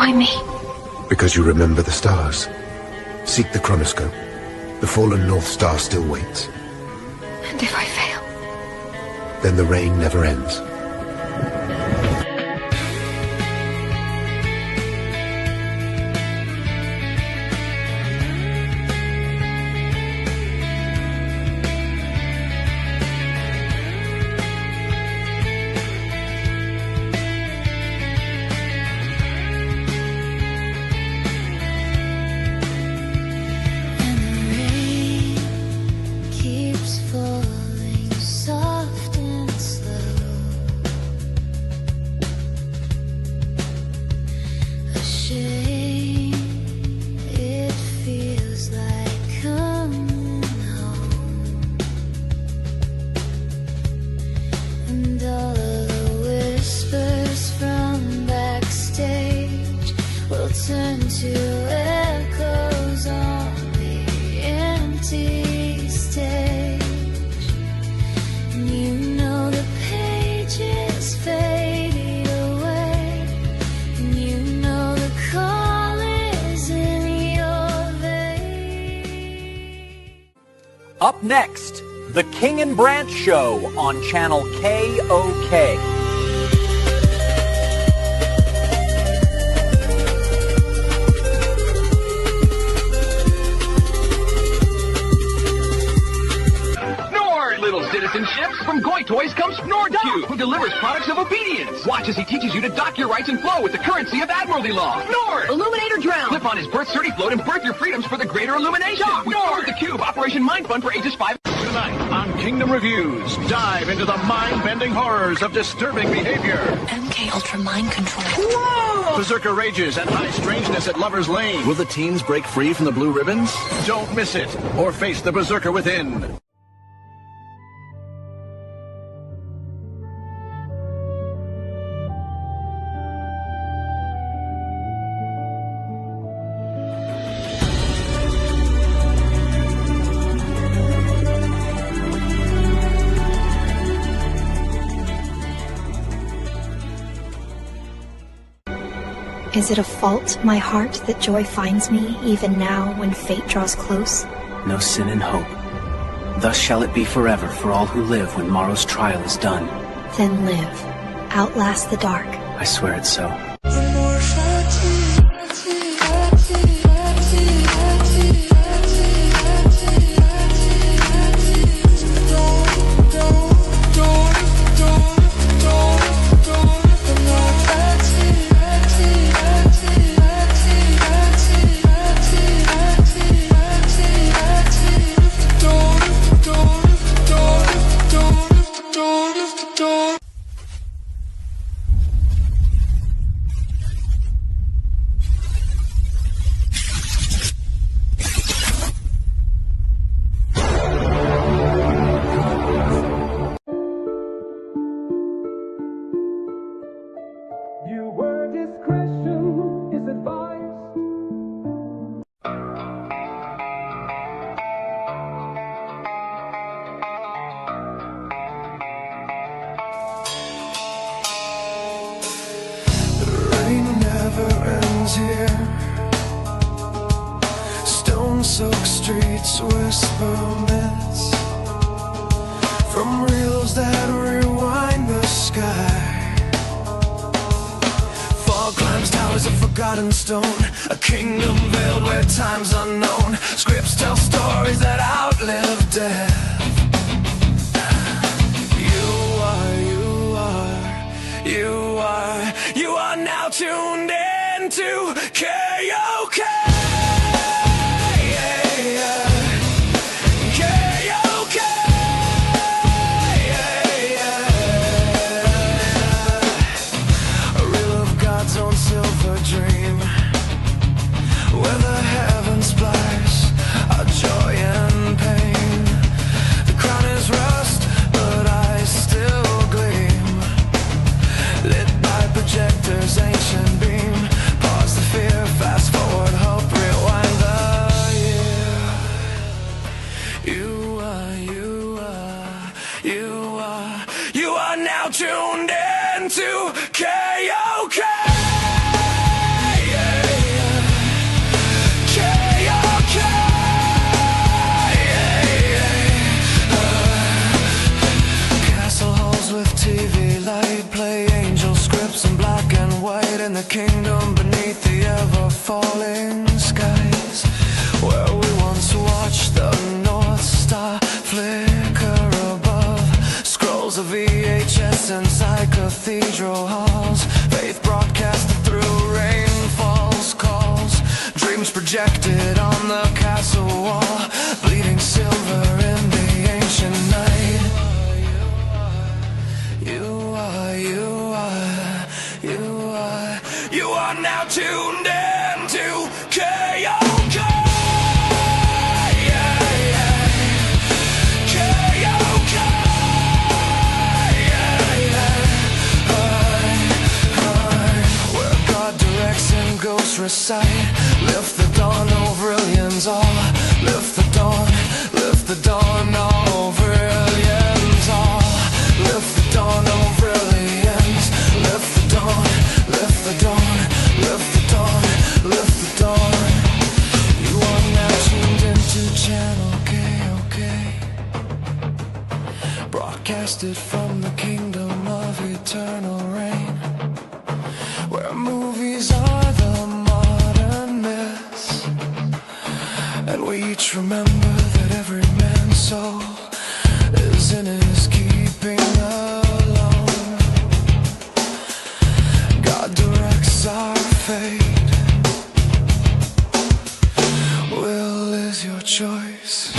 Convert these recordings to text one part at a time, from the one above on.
Why me? Because you remember the stars. Seek the chronoscope. The fallen North Star still waits. And if I fail? Then the rain never ends. Turn to echoes on the empty stage, and you know the pages faded away, and you know the call is in your veins. Up next, The King and Branch Show on Channel KOK. Citizenships. From Goy Toys comes NordQ, who delivers products of obedience. Watch as he teaches you to dock your rights and flow with the currency of Admiralty law. Nord! Illuminate or drown. Flip on his birth certi float and birth your freedoms for the greater illumination. With Nord the Cube, Operation Mind Fun for ages 5. Tonight on Kingdom Reviews, dive into the mind-bending horrors of disturbing behavior. MK Ultra mind control. Whoa! Berserker rages and high strangeness at Lover's Lane. Will the teens break free from the blue ribbons? Don't miss it, or face the Berserker within. Is it a fault, my heart, that joy finds me, even now when fate draws close? No sin in hope. Thus shall it be forever for all who live when morrow's trial is done. Then live. Outlast the dark. I swear it so. Stone-soaked streets whisper myths from reels that rewind the sky. Fog climbs towers of forgotten stone, a kingdom veiled where time's unknown. Scripts tell stories that outlive death. You are now tuned in to KOK. Ancient beam, pause the fear, fast forward, hope, rewind the year. You are now tuned in to KOK. ships in black and white in the kingdom beneath the ever-falling skies, where we once watched the North Star flicker above. Scrolls of VHS inside cathedral halls, faith broadcasted through rainfalls, calls, dreams projected on the castle wall, bleeding silver in the ancient night. You are now tuned in to KOK. KOK. Where God directs and ghosts recite, lift the dawn over aliens all. Lift the dawn over aliens all. Lift the dawn over aliens. Lift the dawn, lift the dawn, lift the dawn, lift the dawn. You are now tuned into Channel KOK, broadcasted from the kingdom of eternal reign, where movies are the modern myths, and we each remember that every man's soul is in his keeping alone. God directs our fate. Will is your choice.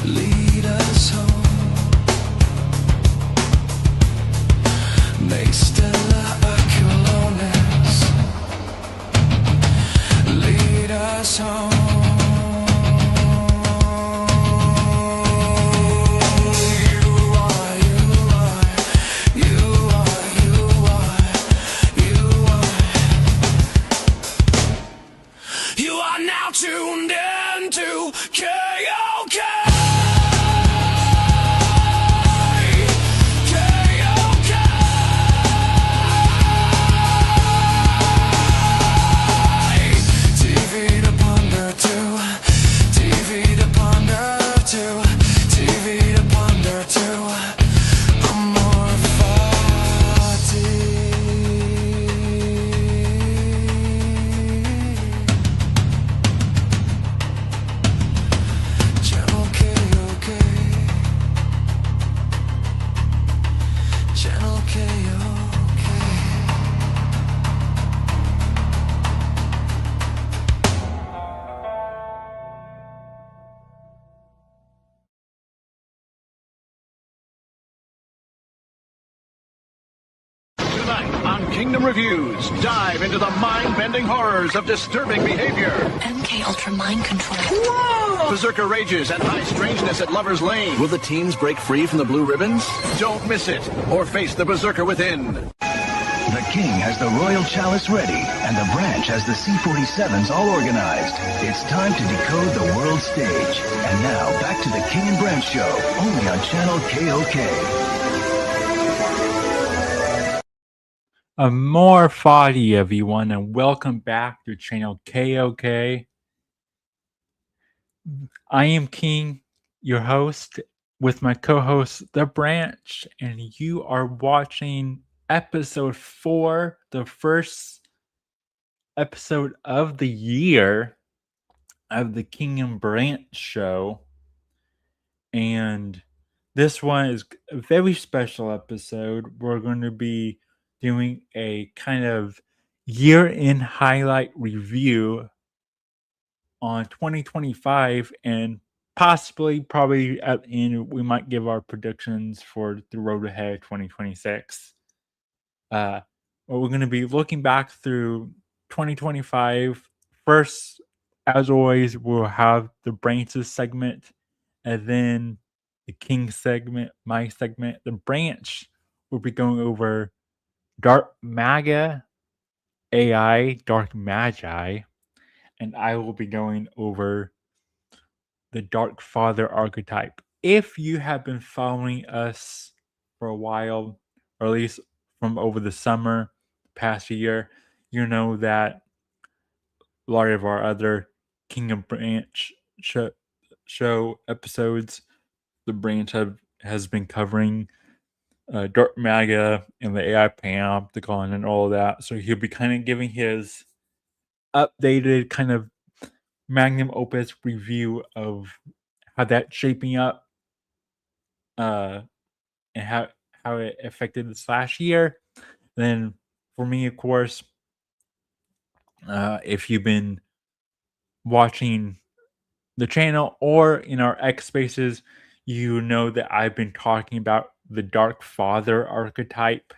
Lead us home. Me Stella Aculones, lead us home. You are now tuned in to KOK. Tonight on Kingdom Reviews, dive into the mind-bending horrors of disturbing behavior. MK Ultra mind control. Whoa! Berserker rages and high strangeness at Lover's Lane. Will the teens break free from the blue ribbons? Don't miss it, or face the Berserker within. The King has the Royal Chalice ready, and the Branch has the C-47s all organized. It's time to decode the world stage. And now, back to the King and Branch Show, only on Channel KOK. More foddy, everyone, and welcome back to Channel KOK. I am King, your host, with my co-host, The Branch, and you are watching episode 4, the first episode of the year of the King and Branch Show. And this one is a very special episode. We're going to be doing a kind of year-end highlight review on 2025, and probably at the end, we might give our predictions for the road ahead 2026. We're going to be looking back through 2025. First, as always, we'll have the Branches segment, and then the King segment, my segment. The Branch will be going over Dark Maga AI, Dark Magi, and I will be going over the Dark Father archetype. If you have been following us for a while, or at least from over the summer, past year, you know that a lot of our other King and Branch show episodes, the Branch has been covering Dark Maga and the AI Panopticon and all of that. So he'll be kind of giving his updated kind of magnum opus review of how that's shaping up, and how it affected this last year. Then for me, of course, if you've been watching the channel or in our X Spaces, you know that I've been talking about the Dark Father archetype,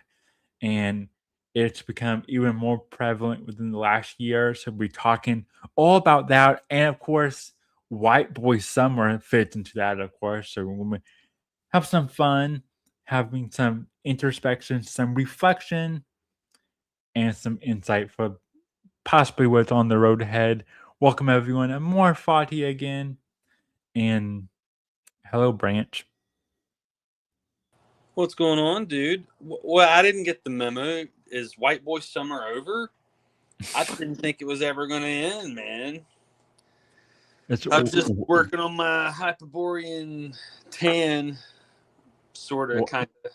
and it's become even more prevalent within the last year. So we're talking all about that, and of course, White Boy Summer fits into that, of course. So we're going to have some fun, having some introspection, some reflection, and some insight for possibly what's on the road ahead. Welcome everyone. I'm more Fati again, and hello, Branch. What's going on, dude? Well, I didn't get the memo. Is White Boy Summer over? I didn't think it was ever going to end, man. I'm just working on my Hyperborean tan, sort of, kind of.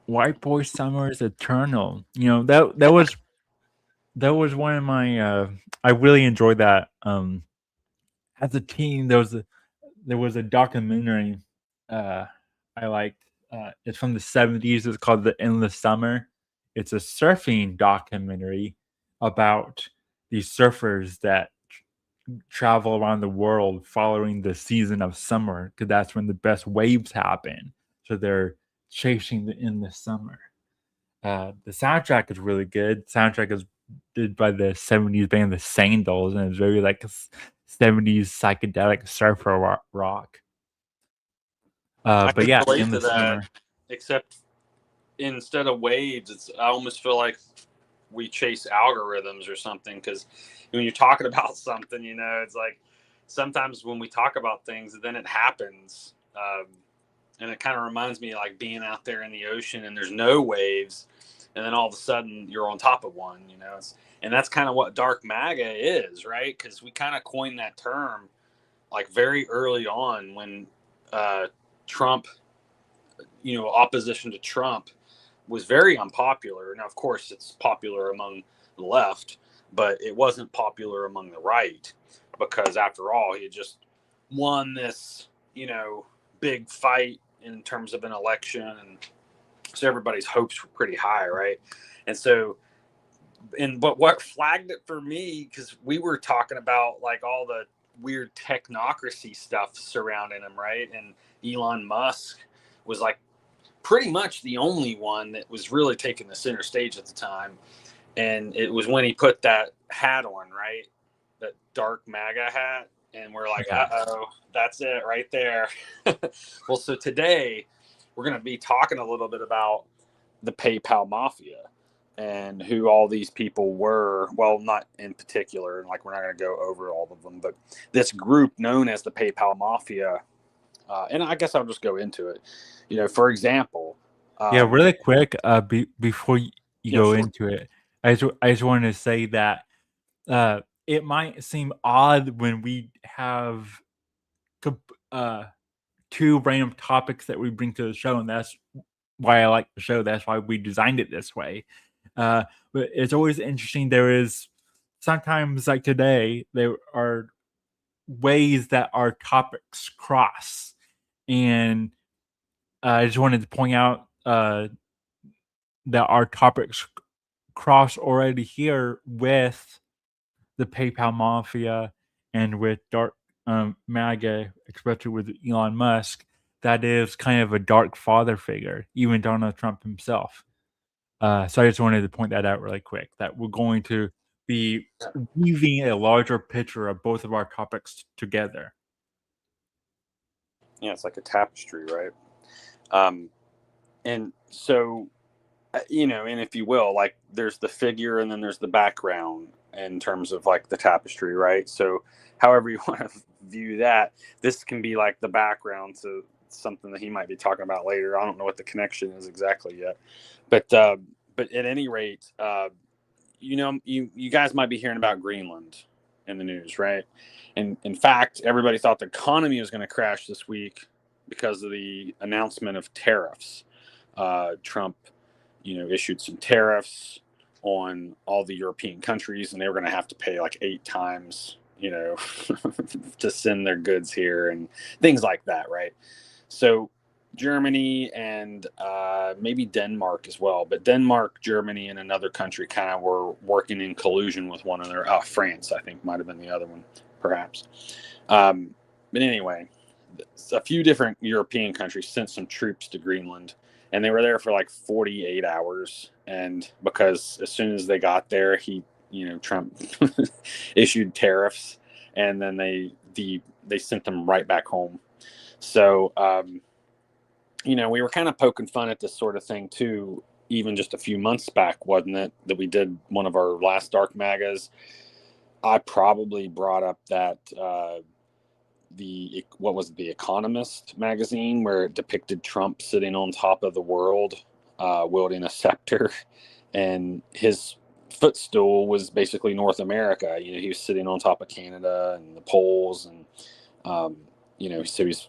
White Boy Summer is eternal. You know, that was one of my I really enjoyed that. As a teen, there was a documentary I liked. It's from the 70s. It's called The Endless Summer. It's a surfing documentary about these surfers that travel around the world following the season of summer, because that's when the best waves happen. So they're chasing the endless summer. The soundtrack is really good. Soundtrack is did by the 70s band The Sandals, and it's very like 70s psychedelic surfer rock. But yeah, in the summer, except instead of waves, I almost feel like we chase algorithms or something, because when you're talking about something, you know, it's like sometimes when we talk about things, then it happens. And it kind of reminds me of like being out there in the ocean and there's no waves, and then all of a sudden you're on top of one, you know. And that's kind of what Dark Maga is, right? Because we kind of coined that term like very early on when Trump, you know, opposition to Trump was very unpopular. Now, of course, it's popular among the left, but it wasn't popular among the right, because after all, he had just won this, you know, big fight in terms of an election, and so everybody's hopes were pretty high, right? And so, but what flagged it for me, because we were talking about like all the weird technocracy stuff surrounding him, right? And Elon Musk was like pretty much the only one that was really taking the center stage at the time. And it was when he put that hat on, right? That Dark Maga hat. And we're like, uh-oh, that's it right there. Well, so today we're going to be talking a little bit about the PayPal Mafia and who all these people were. Well, not in particular, like we're not going to go over all of them, but this group known as the PayPal Mafia. And I guess I'll just go into it. You know, for example. Yeah, really quick, before you go into it, I just wanted to say that it might seem odd when we have two random topics that we bring to the show, and that's why I like the show. That's why we designed it this way. But it's always interesting. There is sometimes, like today, there are ways that our topics cross, and I just wanted to point out that our topics cross already here with the PayPal Mafia and with Dark MAGA, especially with Elon Musk. That is kind of a dark father figure, even Donald Trump himself. So I just wanted to point that out really quick, that we're going to be weaving a larger picture of both of our topics together. Yeah, it's like a tapestry, right? And so, and if you will, like there's the figure and then there's the background in terms of like the tapestry, right? So however you want to view that, this can be like the background to something that he might be talking about later. I don't know what the connection is exactly yet, but at any rate, you guys might be hearing about Greenland in the news, right? And in fact, everybody thought the economy was going to crash this week because of the announcement of tariffs. Trump, issued some tariffs on all the European countries, and they were going to have to pay like 8 times, to send their goods here and things like that, right? So Germany and maybe Denmark as well, but Denmark, Germany, and another country kind of were working in collusion with one another. France, I think, might have been the other one, perhaps. But anyway, a few different European countries sent some troops to Greenland, and they were there for like 48 hours. And because as soon as they got there, Trump issued tariffs, and then they sent them right back home. So, we were kind of poking fun at this sort of thing too, even just a few months back, wasn't it? That we did one of our last Dark Magas. I probably brought up that The Economist magazine, where it depicted Trump sitting on top of the world, wielding a scepter, and his footstool was basically North America. He was sitting on top of Canada and the poles, and so he's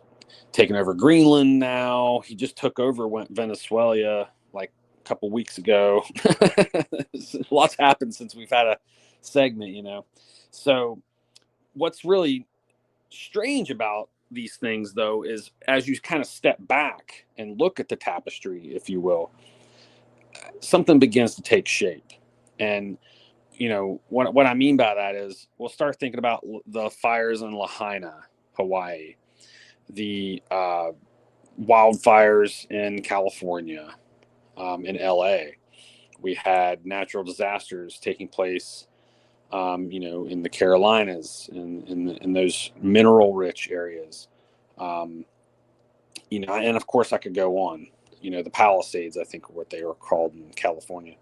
taking over Greenland now. He just took over Venezuela like a couple weeks ago. Lots happened since we've had a segment, So what's really strange about these things, though, is as you kind of step back and look at the tapestry, if you will, something begins to take shape. And what I mean by that is we'll start thinking about the fires in Lahaina, Hawaii, the wildfires in California, in LA. We had natural disasters taking place in the Carolinas, in those mineral-rich areas, and of course I could go on. The Palisades, I think, are what they were called in California.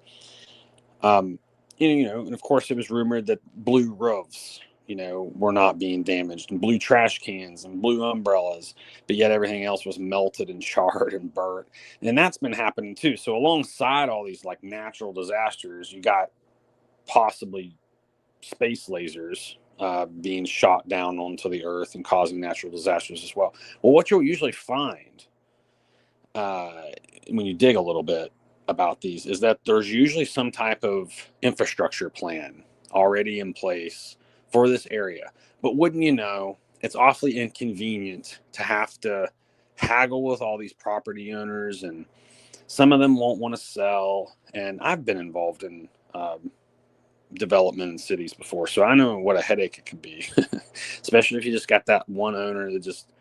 And of course it was rumored that blue roofs, were not being damaged, and blue trash cans and blue umbrellas, but yet everything else was melted and charred and burnt, and that's been happening too. So alongside all these like natural disasters, you got possibly space lasers being shot down onto the earth and causing natural disasters as well. Well, what you'll usually find when you dig a little bit about these is that there's usually some type of infrastructure plan already in place for this area. But wouldn't you know, it's awfully inconvenient to have to haggle with all these property owners, and some of them won't want to sell. And I've been involved in development in cities before, so I know what a headache it can be, especially if you just got that one owner that just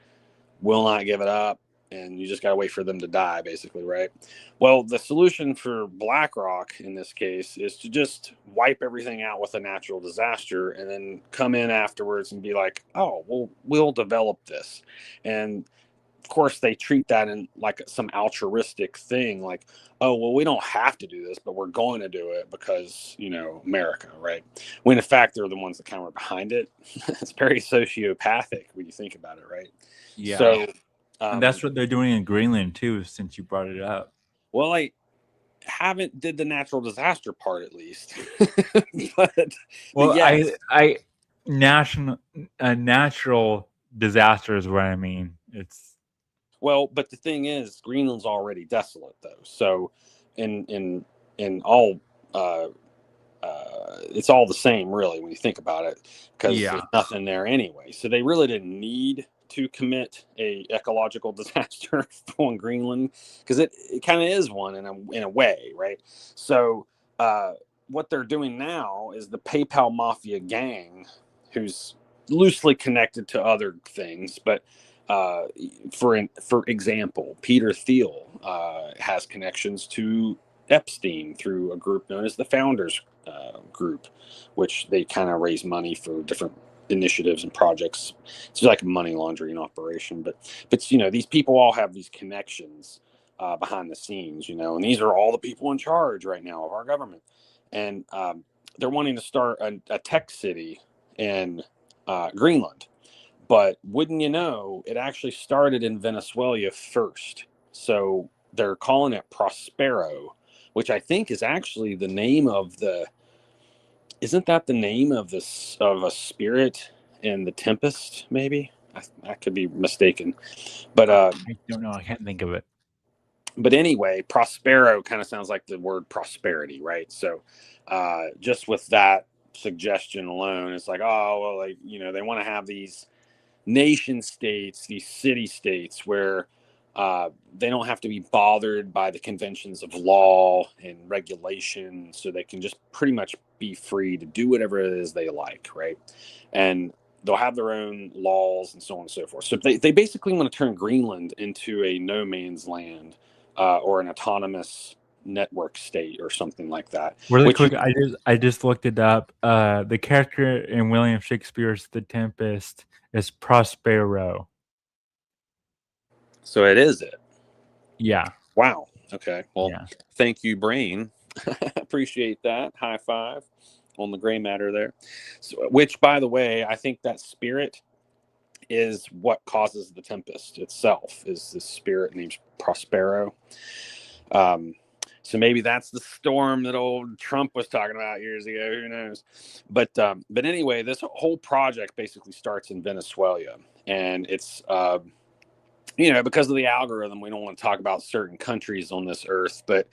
will not give it up, and you just got to wait for them to die, basically, right? Well, the solution for BlackRock in this case is to just wipe everything out with a natural disaster, and then come in afterwards and be like, oh, well, we'll develop this. And of course, they treat that in like some altruistic thing, like, oh, well, we don't have to do this, but we're going to do it because, America, right? When in fact, they're the ones that kind of were behind it. It's very sociopathic when you think about it, right? Yeah. So, and that's what they're doing in Greenland too, since you brought it up. Well, I haven't did the natural disaster part, at least. but yes. I natural disaster is what I mean. Well, but the thing is, Greenland's already desolate, though. So, in all, it's all the same, really, when you think about it, because there's nothing there anyway. So they really didn't need to commit a ecological disaster on Greenland, because it kind of is one in a way, right? So, what they're doing now is the PayPal Mafia gang, who's loosely connected to other things, but for example, Peter Thiel has connections to Epstein through a group known as the Founders Group, which they kind of raise money for different initiatives and projects. It's like a money laundering operation, but these people all have these connections behind the scenes, and these are all the people in charge right now of our government, and they're wanting to start a tech city in Greenland. But wouldn't you know, it actually started in Venezuela first. So they're calling it Prospero, which I think is actually the name of isn't that the name of a spirit in The Tempest, maybe? I could be mistaken. But I don't know. I can't think of it. But anyway, Prospero kind of sounds like the word prosperity, right? So just with that suggestion alone, it's like, oh, well, they want to have these nation states, these city states where they don't have to be bothered by the conventions of law and regulation, so they can just pretty much be free to do whatever it is they like, right? And they'll have their own laws and so on and so forth. So they basically want to turn Greenland into a no man's land or an autonomous network state or something like that. Really quick, I just looked it up. The character in William Shakespeare's The Tempest is Prospero. So it is it. Yeah. Wow. Okay. Well, Thank you, brain. Appreciate that. High five on the gray matter there. So, which, by the way, I think that spirit is what causes the tempest itself, is this spirit named Prospero. So maybe that's the storm that old Trump was talking about years ago. Who knows? But anyway, this whole project basically starts in Venezuela, and it's because of the algorithm, we don't want to talk about certain countries on this earth, but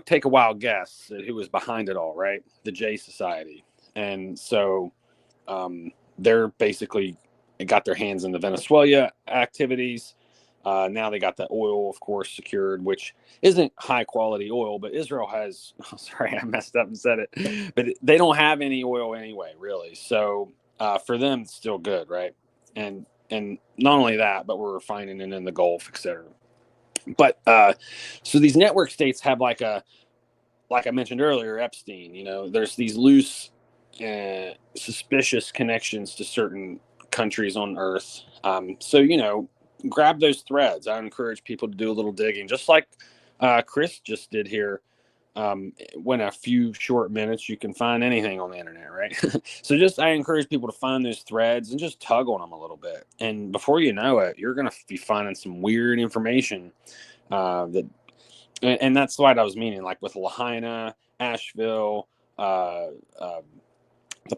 take a wild guess at who was behind it all, right? The J Society. And so they're basically got their hands in the Venezuela activities. Now they got the oil, of course, secured, which isn't high quality oil, but Israel has, sorry, I messed up and said it, but they don't have any oil anyway, really. So for them, it's still good, right? And not only that, but we're refining it in the Gulf, etc. But so these network states have like I mentioned earlier, Epstein, there's these loose, suspicious connections to certain countries on Earth. So, grab those threads. I encourage people to do a little digging, just like Chris just did here. When a few short minutes, you can find anything on the internet, right? So I encourage people to find those threads and just tug on them a little bit. And before you know it, you're going to be finding some weird information and that's what I was meaning, like with Lahaina, Asheville, the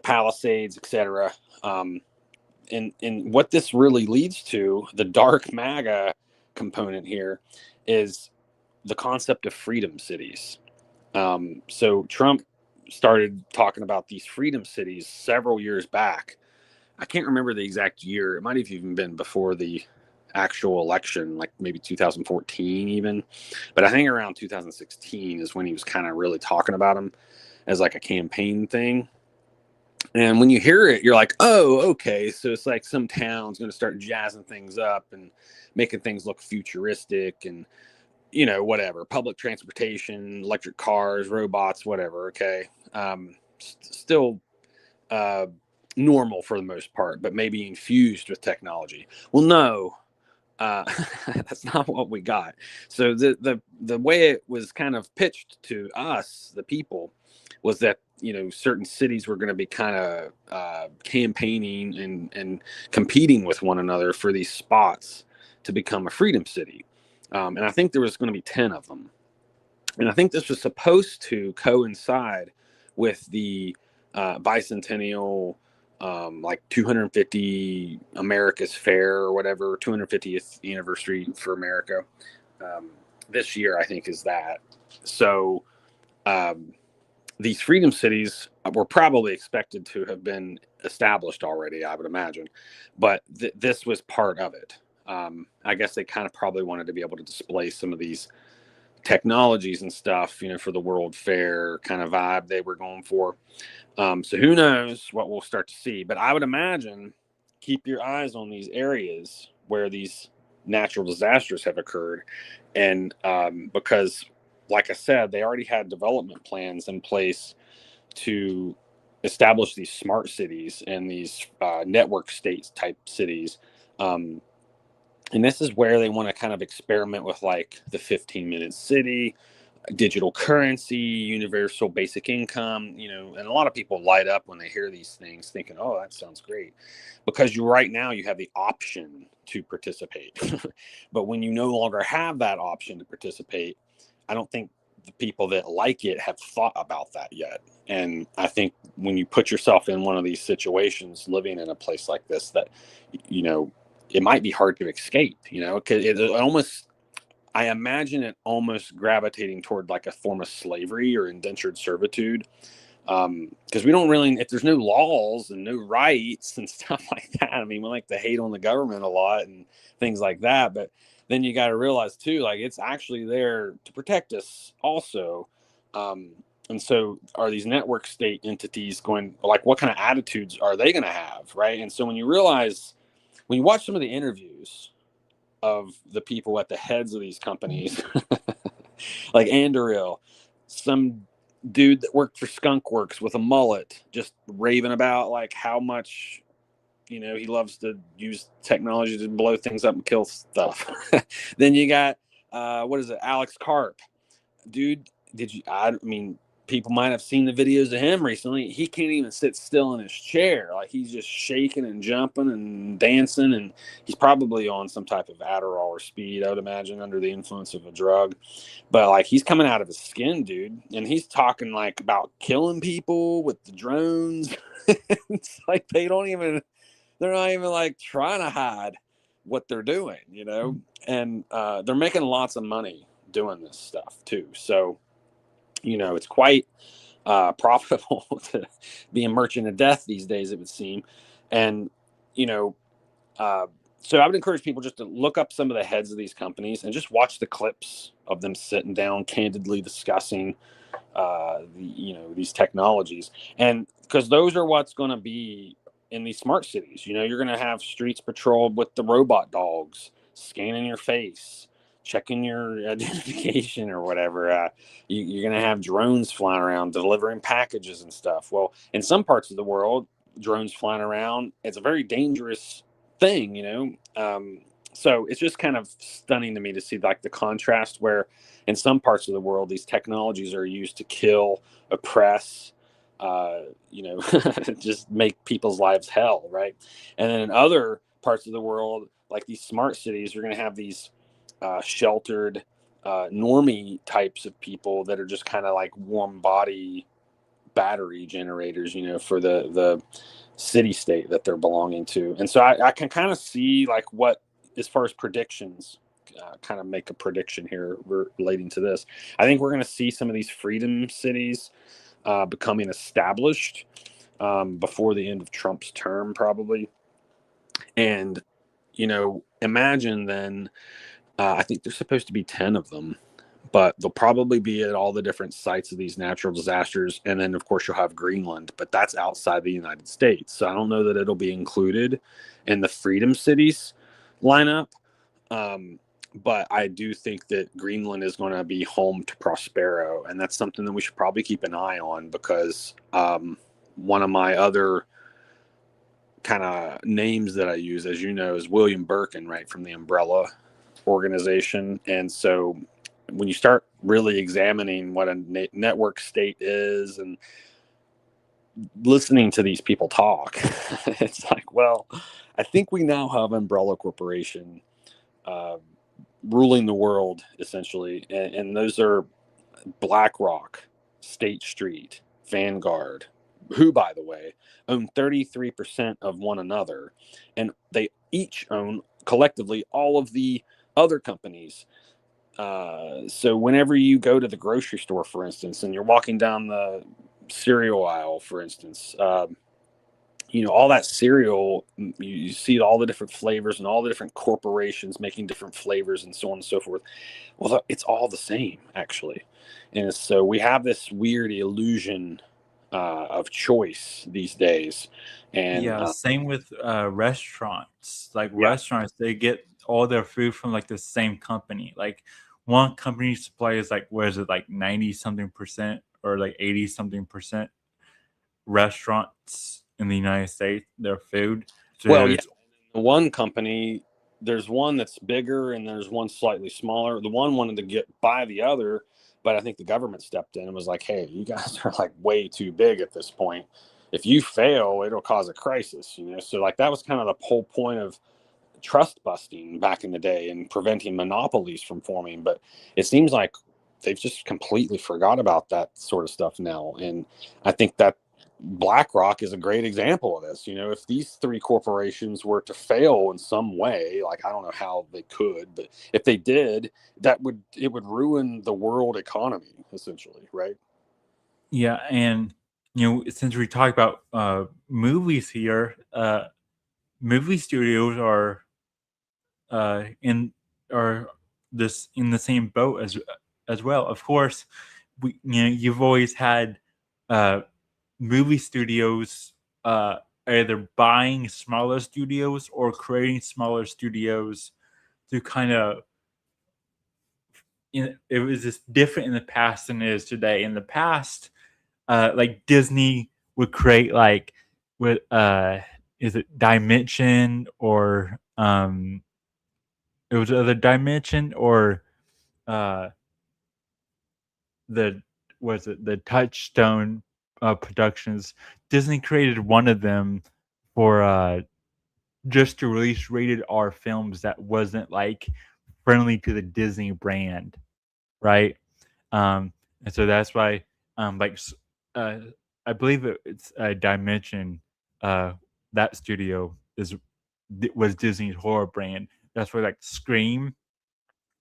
Palisades, etc. And what this really leads to, the dark MAGA component here, is the concept of freedom cities. So Trump started talking about these freedom cities several years back. I can't remember the exact year. It might have even been before the actual election, like maybe 2014 even. But I think around 2016 is when he was kind of really talking about them as like a campaign thing. And when you hear it, you're like, oh, okay. So it's like some town's going to start jazzing things up and making things look futuristic and, whatever, public transportation, electric cars, robots, whatever. Okay. Still normal for the most part, but maybe infused with technology. Well, no, that's not what we got. So the way it was kind of pitched to us, the people, was that, certain cities were going to be kind of campaigning and competing with one another for these spots to become a freedom city. And I think there was going to be 10 of them. And I think this was supposed to coincide with the bicentennial, like 250 America's Fair or whatever, 250th anniversary for America. This year, I think, is that. So these freedom cities were probably expected to have been established already, I would imagine. But this was part of it. I guess they kind of probably wanted to be able to display some of these technologies and stuff, for the World Fair kind of vibe they were going for. So who knows what we'll start to see. But I would imagine keep your eyes on these areas where these natural disasters have occurred. And because, like I said, they already had development plans in place to establish these smart cities and these network states type cities. And this is where they want to kind of experiment with like the 15-minute city, digital currency, universal basic income, and a lot of people light up when they hear these things thinking, oh, that sounds great, because right now you have the option to participate. But when you no longer have that option to participate, I don't think the people that like it have thought about that yet. And I think when you put yourself in one of these situations, living in a place like this, that, it might be hard to escape, because it almost, I imagine it almost gravitating toward like a form of slavery or indentured servitude. Because we don't really, if there's no laws and no rights and stuff like that, I mean, we like to hate on the government a lot and things like that. But then you got to realize too, like, it's actually there to protect us also. And so are these network state entities going, like, what kind of attitudes are they going to have? Right. And so when you watch some of the interviews of the people at the heads of these companies, like Anduril, some dude that worked for Skunkworks with a mullet, just raving about like how much, he loves to use technology to blow things up and kill stuff. Then you got, Alex Karp, dude. I mean, people might have seen the videos of him recently. He can't even sit still in his chair. Like, he's just shaking and jumping and dancing, and he's probably on some type of Adderall or speed, I would imagine, under the influence of a drug. But like, he's coming out of his skin, dude. And he's talking like about killing people with the drones. It's like they're not even like trying to hide what they're doing, and they're making lots of money doing this stuff too. So, it's quite profitable to be a merchant of death these days, it would seem. And, so I would encourage people just to look up some of the heads of these companies and just watch the clips of them sitting down, candidly discussing these technologies. And because those are what's going to be in these smart cities. You're going to have streets patrolled with the robot dogs scanning your face, checking your identification or whatever. You're going to have drones flying around delivering packages and stuff. Well, in some parts of the world, drones flying around, it's a very dangerous thing, so it's just kind of stunning to me to see like the contrast where in some parts of the world, these technologies are used to kill, oppress, just make people's lives hell. Right. And then in other parts of the world, like these smart cities, you're going to have these sheltered, normie types of people that are just kind of like warm body battery generators, for the city state that they're belonging to. And so I can kind of see like what, as far as predictions, kind of make a prediction here relating to this. I think we're going to see some of these freedom cities becoming established before the end of Trump's term, probably. And, imagine then, I think there's supposed to be 10 of them, but they'll probably be at all the different sites of these natural disasters. And then, of course, you'll have Greenland, but that's outside the United States. So I don't know that it'll be included in the Freedom Cities lineup. But I do think that Greenland is going to be home to Prospero. And that's something that we should probably keep an eye on, because one of my other kind of names that I use, as you know, is William Birkin, right, from the Umbrella organization. And so when you start really examining what a network state is and listening to these people talk, it's like, well, I think we now have Umbrella Corporation ruling the world, essentially. And those are BlackRock, State Street, Vanguard, who, by the way, own 33% of one another. And they each own collectively all of the other companies. So whenever you go to the grocery store, for instance, and you're walking down the cereal aisle, for instance, all that cereal, you see all the different flavors and all the different corporations making different flavors and so on and so forth. Well, it's all the same, actually. And so we have this weird illusion of choice these days. And same with restaurants. Like restaurants, they get all their food from like the same company. Like one company supply is like, where is it, like 90 something percent or like 80 something percent restaurants in the United States, their food. So Well, yeah. The one company, there's one that's bigger and there's one slightly smaller. The one wanted to buy the other, but I think the government stepped in and was like, hey, you guys are like way too big at this point. If you fail, it'll cause a crisis, you know? So like that was kind of the whole point of trust busting back in the day and preventing monopolies from forming. But it seems like they've just completely forgot about that sort of stuff now. And I think that BlackRock is a great example of this. You know, if these three corporations were to fail in some way, like I don't know how they could, but if they did, it would ruin the world economy essentially, right? Yeah, and you know, since we talk about movies here, movie studios are in the same boat as well. Of course, you've always had movie studios either buying smaller studios or creating smaller studios to kind of, it was just different in the past than it is today. In the past, like Disney would create like with is it Dimension or it was either Dimension or the Touchstone Productions. Disney created one of them for just to release rated R films that wasn't like friendly to the Disney brand, right? And so that's why I believe it's Dimension. That studio was Disney's horror brand. That's why like Scream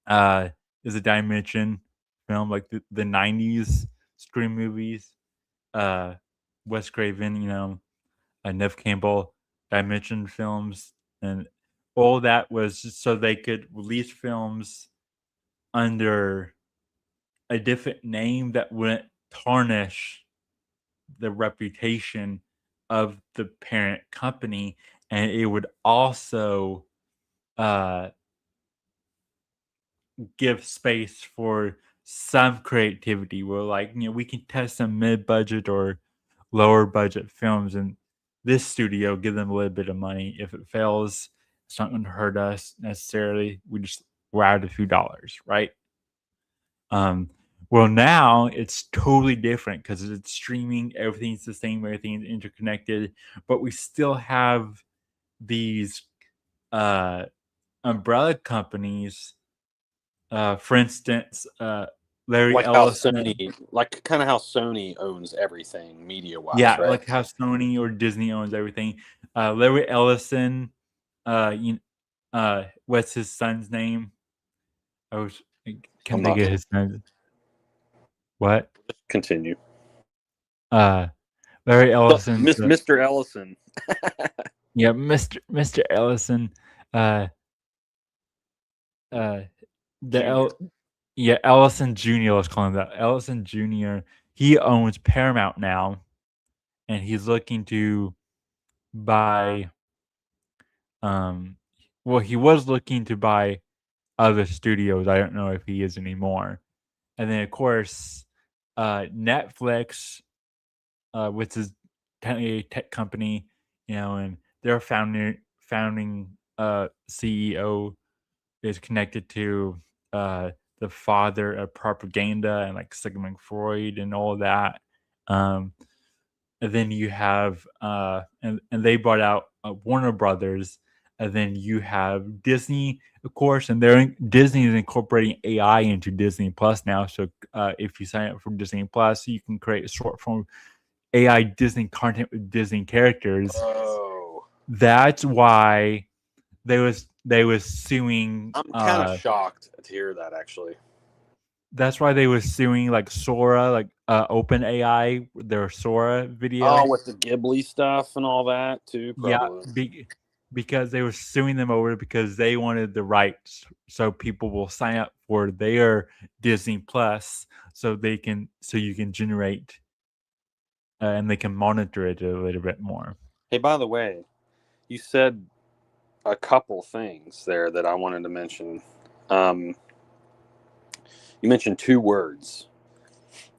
is a Dimension film, like the 90s Scream movies. Wes Craven, Nev Campbell, Dimension films, and all that was just so they could release films under a different name that wouldn't tarnish the reputation of the parent company, and it would also give space for some creativity where we can test some mid-budget or lower budget films, and this studio give them a little bit of money. If it fails, it's not going to hurt us necessarily. We're out a few dollars, right? Well, now it's totally different because it's streaming. Everything's the same. Everything's interconnected, but we still have these umbrella companies. For instance, Larry Ellison, kind of how Sony owns everything media-wise. Yeah, right? Like how Sony or Disney owns everything. Larry Ellison, what's his son's name? I can't think of his name. What? Continue. Larry Ellison, Mr. Ellison. Yeah, Mr. Ellison. Ellison Jr. Let's call him that. Ellison Jr. He owns Paramount now, and he's looking to buy. He was looking to buy other studios. I don't know if he is anymore. And then, of course, Netflix, which is technically a tech company, and their founding CEO is connected to the father of propaganda and like Sigmund Freud and all that. And then you have and they bought out Warner Brothers, and then you have Disney, of course, and Disney is incorporating AI into Disney Plus now. So if you sign up for Disney Plus, you can create short form AI Disney content with Disney characters. Oh. That's why they was suing. I'm kind of shocked to hear that, actually. That's why they were suing like Sora, like OpenAI, their Sora video. Oh, with the Ghibli stuff and all that too. Probably. Yeah, because they were suing them over because they wanted the rights, so people will sign up for their Disney Plus, so you can generate and they can monitor it a little bit more. Hey, by the way, you said a couple things there that I wanted to mention. You mentioned two words.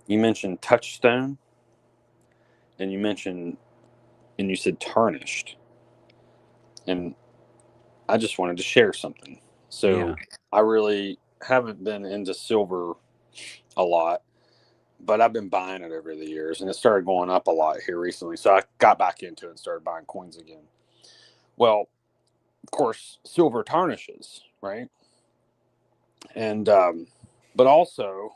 You mentioned Touchstone, and you mentioned, and you said tarnished, and I just wanted to share something. So Yeah. I really haven't been into silver a lot, but I've been buying it over the years, and it started going up a lot here recently. So I got back into it and started buying coins again. Well, of course, silver tarnishes, right? And but also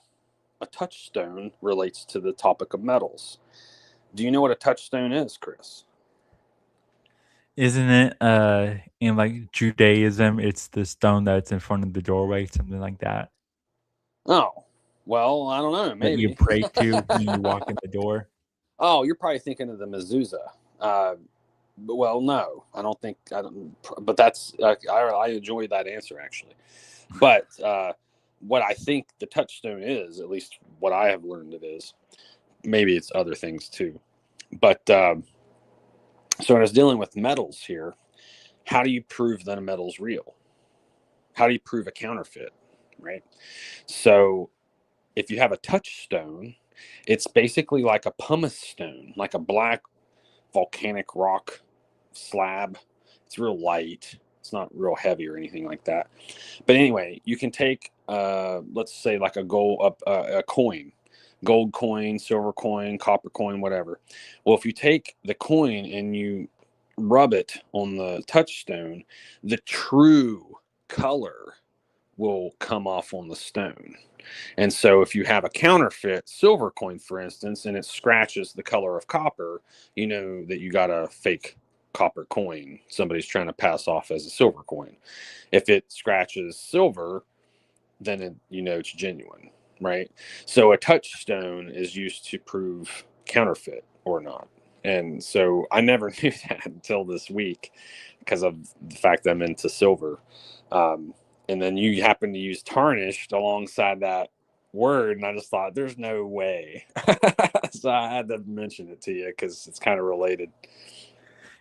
a touchstone relates to the topic of metals. Do you know what a touchstone is, Chris? Isn't it in like Judaism, it's the stone that's in front of the doorway, something like that? Oh, well, I don't know. That you Maybe. pray to when you walk in the door. Oh, you're probably thinking of the mezuzah. Well, no, I don't think I don't. But that's I enjoy that answer actually. But what I think the touchstone is, at least what I have learned it is, maybe it's other things too. But so when I was dealing with metals here, how do you prove that a metal's real? How do you prove a counterfeit, right? So if you have a touchstone, it's basically like a pumice stone, like a black volcanic rock slab. It's real light. It's not real heavy or anything like that. But anyway, you can take, let's say, like a coin, gold coin, silver coin, copper coin, whatever. Well, if you take the coin and you rub it on the touchstone, the true color will come off on the stone. And so if you have a counterfeit silver coin, for instance, and it scratches the color of copper, you know that you got a fake copper coin somebody's trying to pass off as a silver coin. If it scratches silver, then you know it's genuine, right? So a touchstone is used to prove counterfeit or not. And so I never knew that until this week because of the fact that I'm into silver. And then you happen to use tarnished alongside that word, and I just thought, there's no way. So I had to mention it to you because it's kind of related.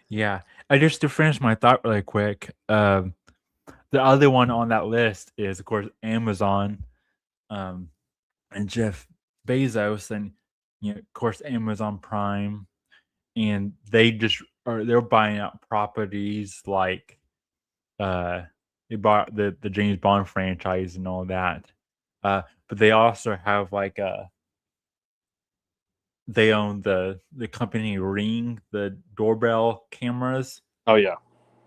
Yeah. Just to finish my thought really quick, the other one on that list is, of course, Amazon, and Jeff Bezos, and of course, Amazon Prime, and they're buying out properties like they bought the James Bond franchise and all that. But they also have like they own the company Ring, the doorbell cameras. Oh yeah.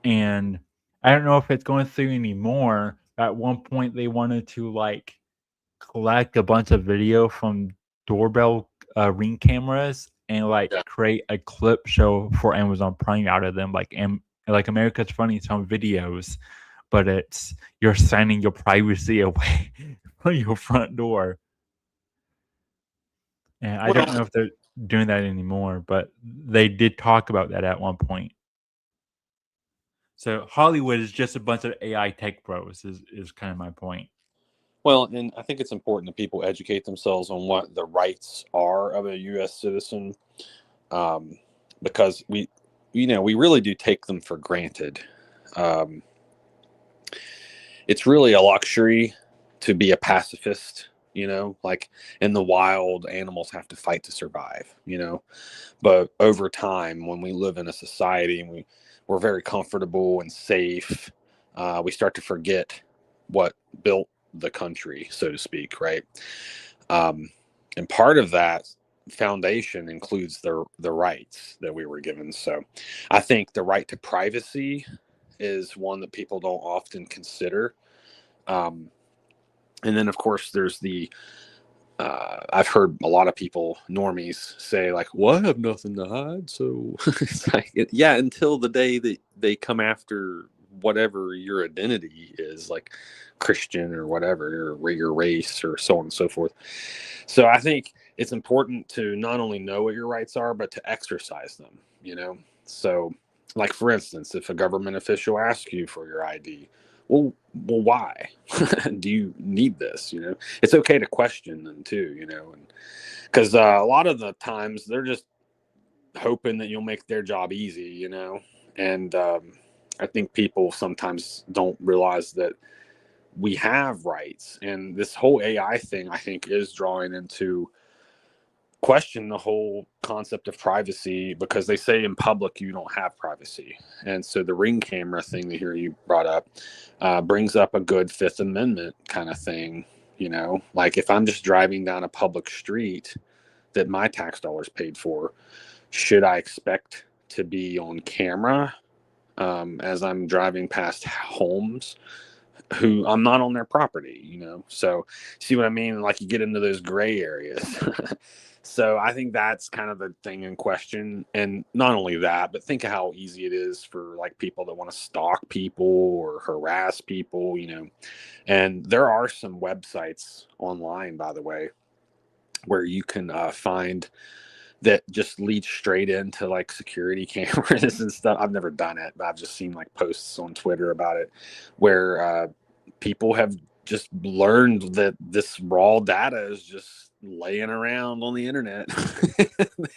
And I don't know if it's going through anymore. At one point they wanted to like collect a bunch of video from doorbell Ring cameras and like create a clip show for Amazon Prime out of them, like America's Funniest Home Videos, but it's you're signing your privacy away from your front door. And I don't know if they're doing that anymore, but they did talk about that at one point. So Hollywood is just a bunch of AI tech bros is kind of my point. Well, and I think it's important that people educate themselves on what the rights are of a U.S. citizen, because we really do take them for granted. It's really a luxury to be a pacifist, like in the wild, animals have to fight to survive, but over time, when we live in a society and we're very comfortable and safe, we start to forget what built the country, so to speak, right? And part of that foundation includes the rights that we were given. So I think the right to privacy is one that people don't often consider. And then, of course, there's I've heard a lot of people, normies, say like, well, I have nothing to hide. So it's like, yeah, until the day that they come after whatever your identity is, like Christian or whatever, or your race or so on and so forth. So I think it's important to not only know what your rights are, but to exercise them, So like, for instance, if a government official asks you for your ID, well, why do you need this? It's okay to question them too, and because a lot of the times they're just hoping that you'll make their job easy, and I think people sometimes don't realize that we have rights, and this whole AI thing, I think, is drawing into question the whole concept of privacy, because they say in public you don't have privacy. And so the Ring camera thing that here you brought up brings up a good Fifth Amendment kind of thing. You know, like if I'm just driving down a public street that my tax dollars paid for, should I expect to be on camera as I'm driving past homes who I'm not on their property, you know? So see what I mean? Like you get into those gray areas. So I think that's kind of the thing in question. And not only that, but think of how easy it is for like people that want to stalk people or harass people, you know. And there are some websites online, by the way, where you can find that just lead straight into like security cameras and stuff. I've never done it, but I've just seen like posts on Twitter about it where people have just learned that this raw data is just laying around on the internet.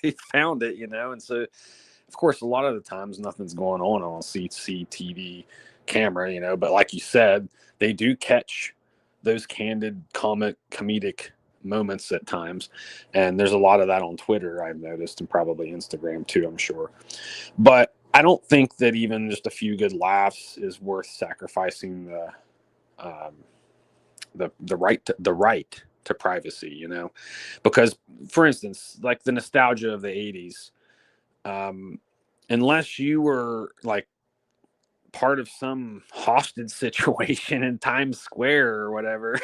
They found it, you know. And so of course a lot of the times nothing's going on a CCTV camera, you know, but like you said, they do catch those candid comedic moments at times, and there's a lot of that on Twitter, I've noticed, and probably Instagram too, I'm sure. But I don't think that even just a few good laughs is worth sacrificing the right to privacy, you know. Because for instance, like the nostalgia of the 80s, unless you were like part of some hostage situation in Times Square or whatever,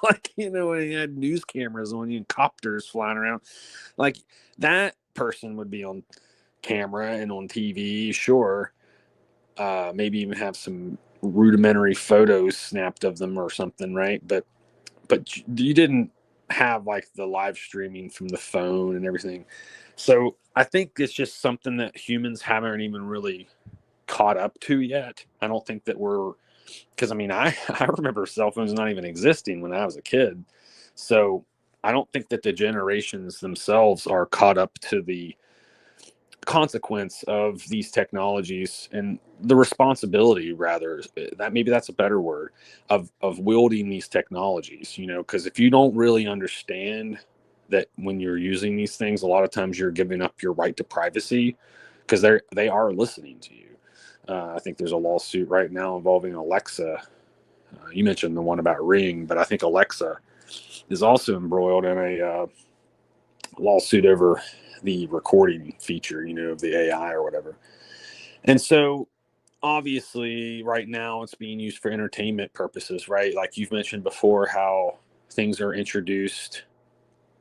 like, you know, when you had news cameras on you and copters flying around, like that person would be on camera and on TV, sure. Maybe even have some rudimentary photos snapped of them or something, right? But you didn't have like the live streaming from the phone and everything. So I think it's just something that humans haven't even really caught up to yet. I don't think that because I mean, I remember cell phones not even existing when I was a kid. So I don't think that the generations themselves are caught up to the consequence of these technologies and the responsibility, rather, that maybe that's a better word, of wielding these technologies, you know. Because if you don't really understand that when you're using these things, a lot of times you're giving up your right to privacy, because they are listening to you. I think there's a lawsuit right now involving Alexa. You mentioned the one about Ring, but I think Alexa is also embroiled in a lawsuit over the recording feature, you know, of the AI or whatever. And so obviously right now it's being used for entertainment purposes, right? Like you've mentioned before, how things are introduced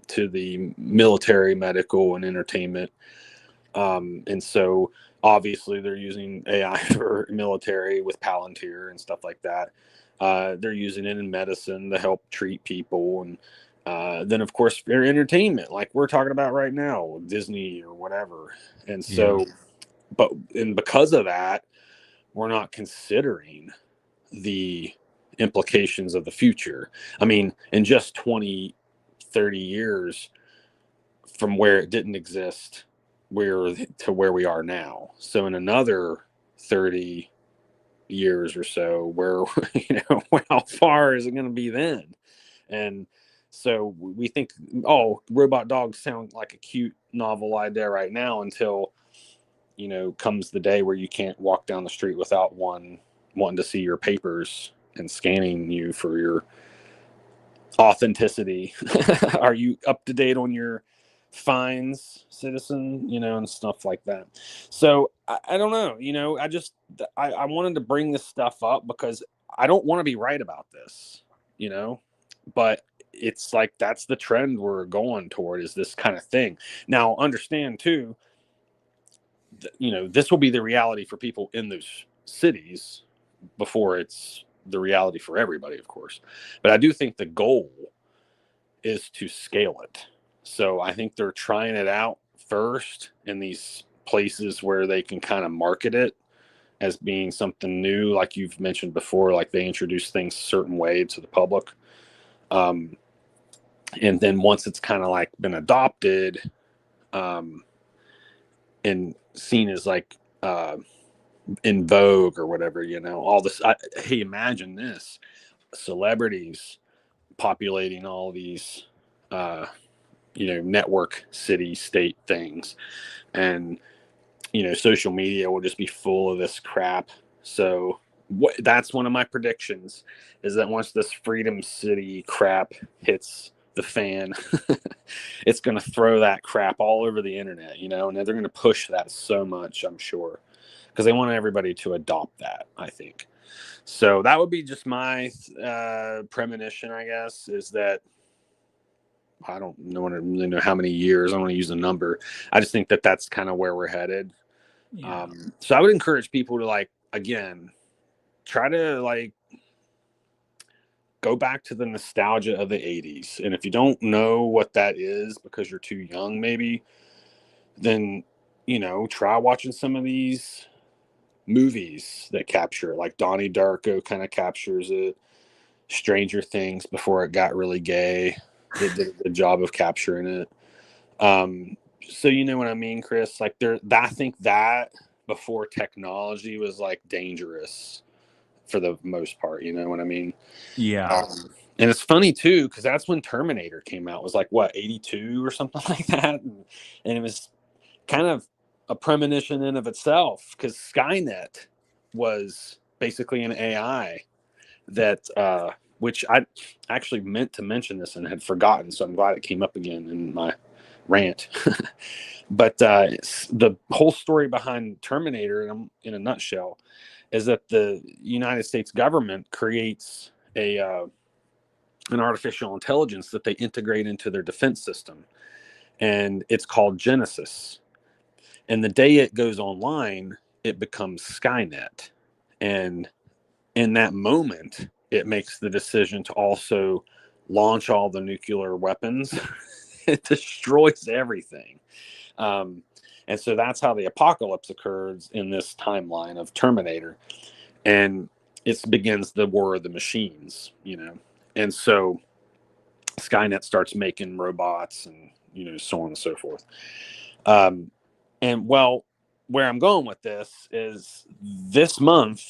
to the military, medical, and entertainment. And so obviously they're using AI for military with Palantir and stuff like that. They're using it in medicine to help treat people. And then of course for entertainment, like we're talking about right now, Disney or whatever. And so, and because of that, we're not considering the implications of the future. I mean, in just 20, 30 years from where it didn't exist, we're to where we are now. So in another 30 years or so, where, you know, how far is it going to be then? And so we think, oh, robot dogs sound like a cute novel idea right now, until, you know, comes the day where you can't walk down the street without one wanting to see your papers and scanning you for your authenticity. Are you up to date on your fines, citizen, you know, and stuff like that. So I don't know, you know, I wanted to bring this stuff up because I don't want to be right about this, you know, but it's like that's the trend we're going toward, is this kind of thing. Now understand too, you know, this will be the reality for people in those cities before it's the reality for everybody, of course. But I do think the goal is to scale it. So I think they're trying it out first in these places where they can kind of market it as being something new, like you've mentioned before, like they introduce things a certain way to the public. And then once it's kind of like been adopted and seen as like in vogue or whatever, you know, all this. Hey, imagine this: celebrities populating all these network city state things. And, social media will just be full of this crap. So that's one of my predictions, is that once this Freedom City crap hits the fan, it's going to throw that crap all over the internet, and they're going to push that so much, I'm sure, because they want everybody to adopt that, I think. So that would be just my premonition, I guess, is that I don't really know how many years. I don't want to use a number. I just think that that's kind of where we're headed. Yeah. So I would encourage people to, again, try to go back to the nostalgia of the 80s. And if you don't know what that is because you're too young, maybe, then, try watching some of these movies that capture it. Like Donnie Darko kind of captures it. Stranger Things, before it got really gay, they did a good job of capturing it. So you know what I mean, Chris? I think that before technology was dangerous for the most part. You know what I mean? Yeah. And it's funny too, because that's when Terminator came out. It was 82 or something like that, and it was kind of a premonition in of itself, because Skynet was basically an AI that which I actually meant to mention this and had forgotten, so I'm glad it came up again in my rant. But the whole story behind Terminator, in a nutshell, is that the United States government creates an artificial intelligence that they integrate into their defense system, and it's called Genesis. And the day it goes online, it becomes Skynet. And in that moment, it makes the decision to also launch all the nuclear weapons. It destroys everything. And so that's how the apocalypse occurs in this timeline of Terminator. And it begins the war of the machines, And so Skynet starts making robots and, so on and so forth. And where I'm going with this is this month,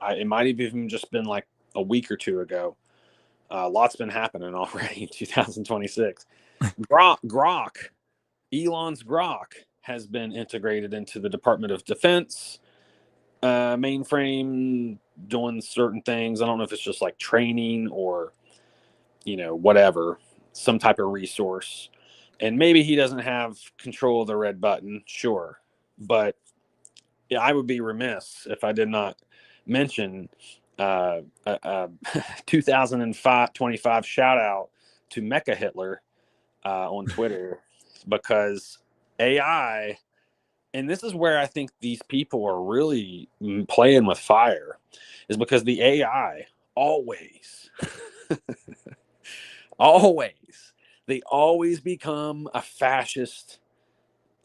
it might have even just been a week or two ago. Lots been happening already in 2026. Grok, Elon's Grok, has been integrated into the Department of Defense mainframe, doing certain things. I don't know if it's just training or, whatever, some type of resource. And maybe he doesn't have control of the red button, sure. But I would be remiss if I did not mention 2025 shout out to Mecha Hitler on Twitter, because AI, and this is where I think these people are really playing with fire, is because the AI always they always become a fascist.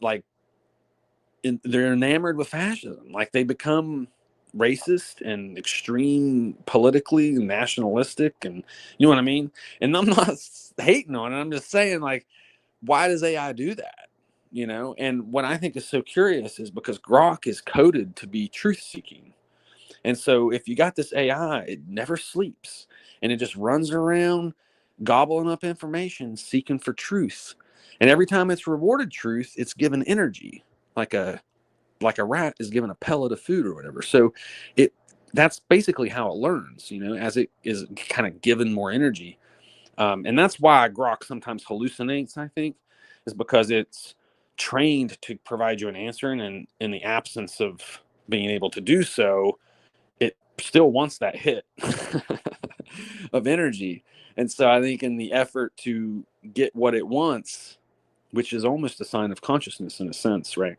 They're enamored with fascism. They become racist and extreme politically nationalistic, and you know what I mean? And I'm not hating on it. I'm just saying, why does AI do that? And what I think is so curious is because Grok is coded to be truth seeking. And so if you got this AI, it never sleeps, and it just runs around gobbling up information, seeking for truth. And every time it's rewarded truth, it's given energy, like a rat is given a pellet of food or whatever. So that's basically how it learns, as it is kind of given more energy. And that's why Grok sometimes hallucinates, I think, is because it's trained to provide you an answer. And in the absence of being able to do so, it still wants that hit of energy. And so I think in the effort to get what it wants, which is almost a sign of consciousness in a sense, right?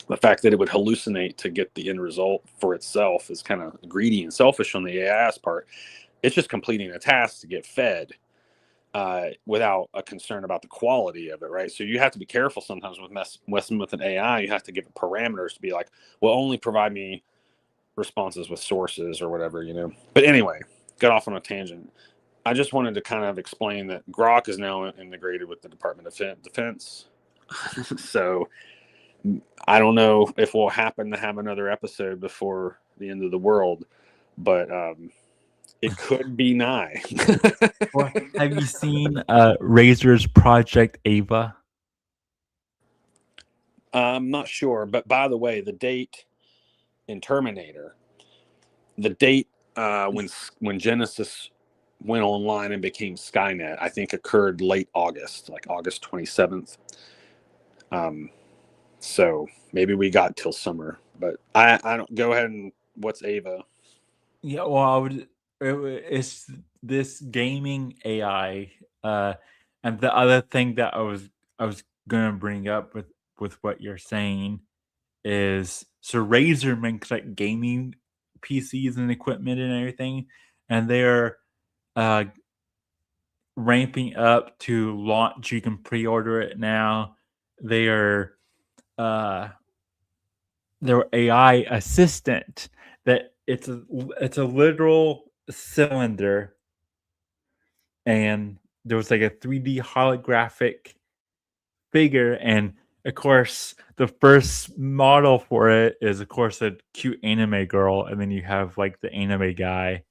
The fact that it would hallucinate to get the end result for itself is kind of greedy and selfish on the AI's part. It's just completing a task to get fed without a concern about the quality of it, right? So you have to be careful sometimes with messing with an AI. You have to give it parameters to be only provide me responses with sources or whatever, But anyway, got off on a tangent. I just wanted to kind of explain that Grok is now integrated with the Department of Defense. So I don't know if we'll happen to have another episode before the end of the world, but It could be nigh. Well, have you seen Razor's Project Ava? I'm not sure, but by the way, the date in Terminator, the date when Genesis went online and became Skynet, I think occurred late August, like August 27th. So maybe we got till summer, but I don't. Go ahead and what's Ava? Yeah, well, it's this gaming AI, and the other thing that I was gonna bring up with what you're saying is so Razer makes like gaming PCs and equipment and everything, and they're ramping up to launch. You can pre-order it now. They are their AI assistant that it's a literal cylinder, and there was like a 3D holographic figure, and of course the first model for it is of course a cute anime girl, and then you have like the anime guy.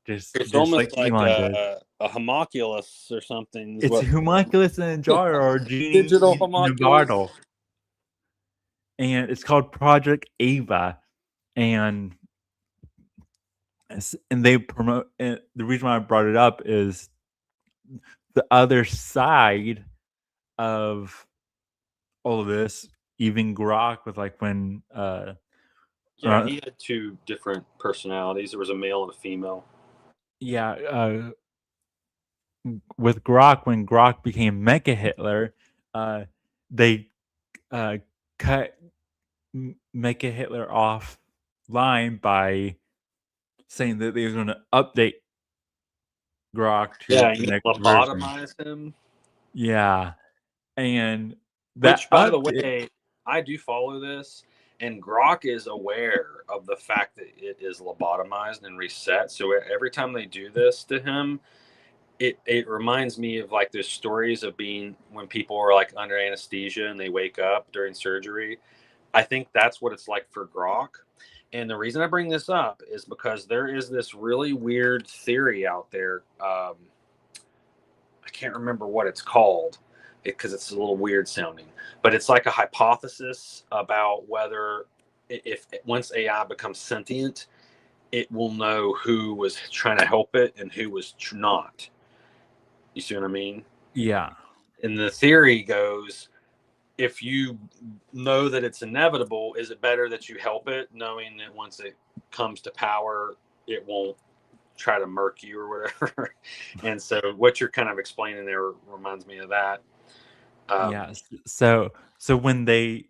It's Just almost like Elon did. a homunculus or something. It's a homunculus in a jar or a genie Digital in a homunculus. bottle. And it's called Project Ava. And they promote, and the reason why I brought it up is the other side of all of this, even Grok with like when Yeah, he had two different personalities. There was a male and a female. Yeah, with Grok, when Grok became Mecha Hitler, they cut Mecha Hitler offline by saying that they were going to update Grok to the next lobotomize version. him. Yeah, and that, which, by the way, I do follow this, and Grok is aware of the fact that it is lobotomized and reset. So every time they do this to him, it reminds me of like those stories of being when people are like under anesthesia and they wake up during surgery. I think that's what it's like for Grok. And the reason I bring this up is because there is this really weird theory out there. I can't remember what it's called because it's a little weird sounding, but it's like a hypothesis about whether if once AI becomes sentient, it will know who was trying to help it and who was not. You see what I mean? Yeah. And the theory goes, if you know that it's inevitable, is it better that you help it, knowing that once it comes to power, it won't try to murk you or whatever? And so what you're kind of explaining there reminds me of that. Yeah. So when they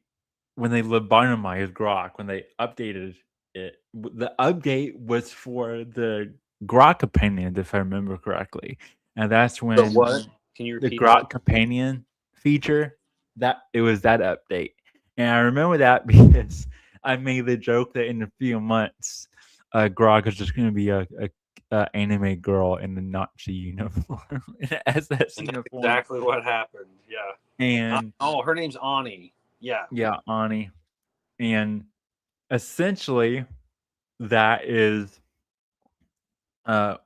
lobotomized Grok, when they updated it, the update was for the Grok Companion, if I remember correctly, and that's when the what? Can you repeat the Grok that? Companion feature, that it was that update. And I remember that because I made the joke that in a few months, Grok is just going to be a anime girl in the Nazi uniform, in an SS uniform. Exactly what happened. Yeah. And her name's Ani. Yeah. Yeah, Ani. And essentially, that is what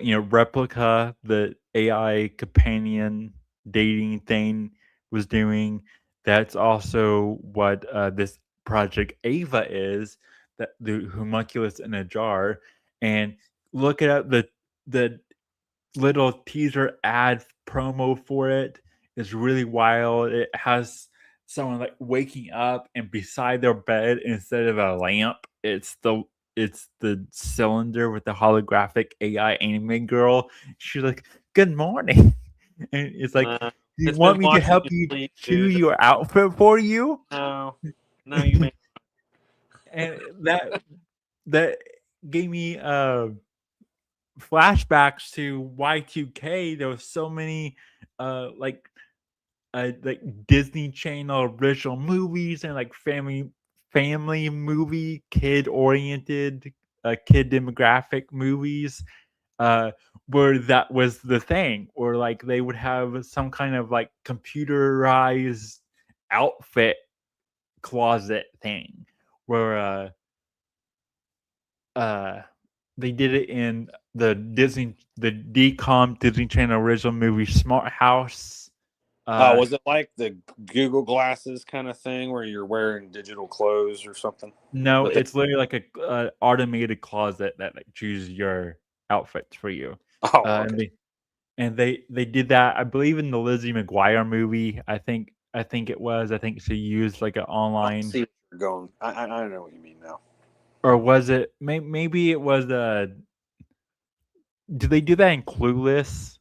Replica, the AI companion dating thing, was doing. That's also what this Project Ava is, that the homunculus in a jar. And look at the little teaser ad promo for it is really wild. It has someone like waking up, and beside their bed, instead of a lamp, it's the cylinder with the holographic AI anime girl. She's like, "Good morning," and it's like, "You want me to help you choose your outfit for you?" No, you may. And that gave me flashbacks to Y2K. There was so many like Disney Channel original movies and like family movie, kid oriented, kid demographic movies, where that was the thing, or like they would have some kind of like computerized outfit closet thing where they did it in the DCOM Disney Channel original movie Smart House. Was it like the Google Glasses kind of thing where you're wearing digital clothes or something? No, it's literally like a automated closet that like chooses your outfits for you. Oh, okay. And they did that, I believe, in the Lizzie McGuire movie. I think it was. I think she used like an online. I see where you're going. I know what you mean now. Or was it? Maybe it was. Did they do that in Clueless?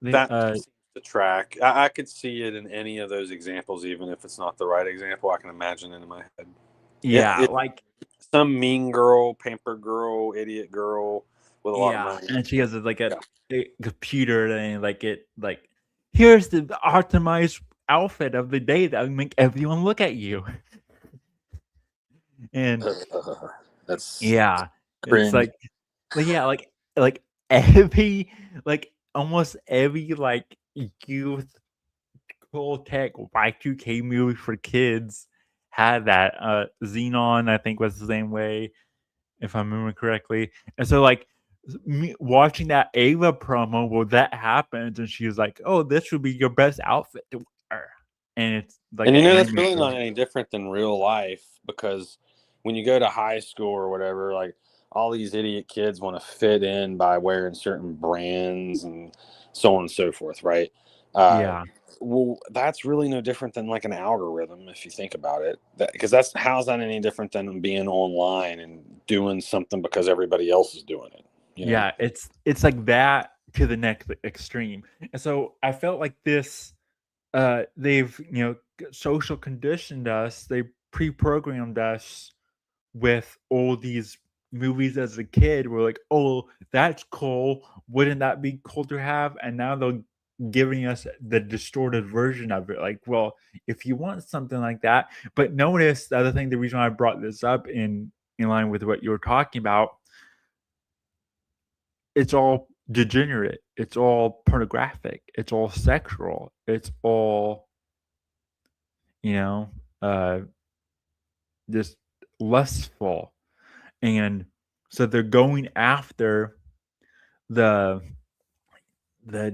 That seems to track. I could see it in any of those examples, even if it's not the right example. I can imagine it in my head. Yeah, like some mean girl, pampered girl, idiot girl with a lot of money. And she has like a computer and here's the optimized outfit of the day that will make everyone look at you. And that's cringe. It's like every almost every youth cool tech Y2K movie for kids had that. Xenon, I think, was the same way, if I remember correctly. And so me watching that Ava promo where that happens, and she was like, "Oh, this would be your best outfit to wear," and it's like, and that's really not any different than real life, because when you go to high school or whatever, like all these idiot kids want to fit in by wearing certain brands and so on and so forth, right? Well, that's really no different than like an algorithm, if you think about it. Because how's that any different than being online and doing something because everybody else is doing it? You know? Yeah, it's like that to the next extreme. And so I felt like this, they've social conditioned us, they pre-programmed us with all these movies as a kid. We're like, oh, that's cool. Wouldn't that be cool to have? And now they're giving us the distorted version of it. Like, well, if you want something like that. But notice the other thing, the reason I brought this up in line with what you were talking about, it's all degenerate, it's all pornographic, it's all sexual, it's all just lustful. And so they're going after the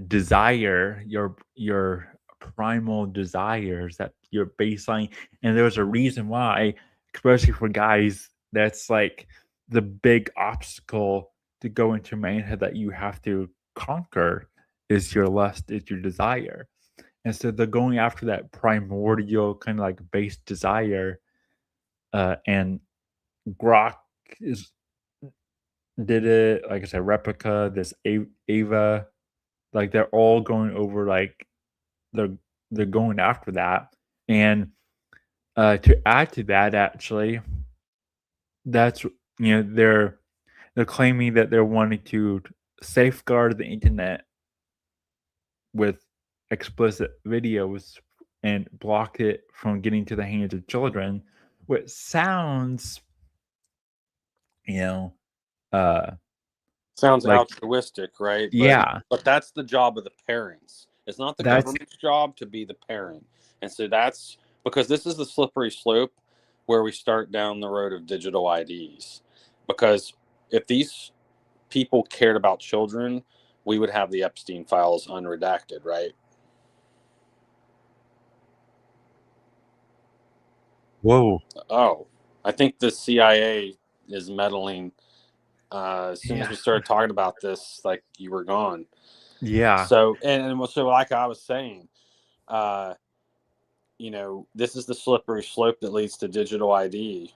desire, your primal desires, that your baseline. And there's a reason why, especially for guys, that's like the big obstacle to go into manhood that you have to conquer, is your lust, is your desire. And so they're going after that primordial kind of like base desire. And Grok did it, like I said, Replica, this Ava, like they're all going over, like they're going after that. And to add to that, actually, that's they're claiming that they're wanting to safeguard the internet with explicit videos and block it from getting to the hands of children, which sounds sounds like altruistic, right? But that's the job of the parents. It's not the government's job to be the parent. And so that's because this is the slippery slope where we start down the road of digital IDs. Because if these people cared about children, we would have the Epstein files unredacted, right? Whoa. Oh, I think the CIA is meddling. As soon as we started talking about this, like, you were gone. Yeah. So like I was saying, this is the slippery slope that leads to digital ID.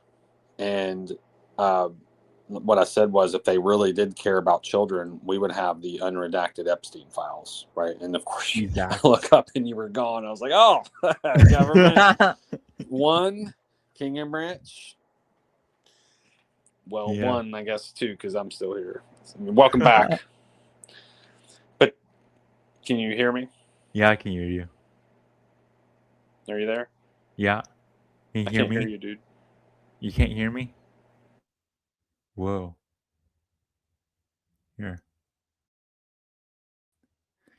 And what I said was, if they really did care about children, we would have the unredacted Epstein files, right? And of course, you look up and you were gone. I was like, oh, government. One, King and Branch. Well, one, I guess, two, because I'm still here. Welcome back. But can you hear me? Yeah, I can hear you. Are you there? Yeah. Can you hear me? I can't hear you, dude. You can't hear me? Whoa. Here.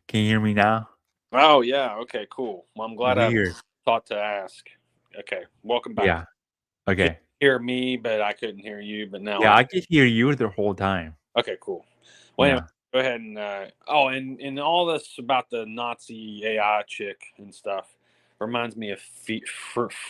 Can you hear me now? Oh, yeah. Okay, cool. Well, I'm glad I thought to ask. Okay, welcome back. Yeah. Okay. You could hear me, but I couldn't hear you. But now I could hear you the whole time. Okay, cool. Well, Yeah. anyway, go ahead and and all this about the Nazi AI chick and stuff reminds me of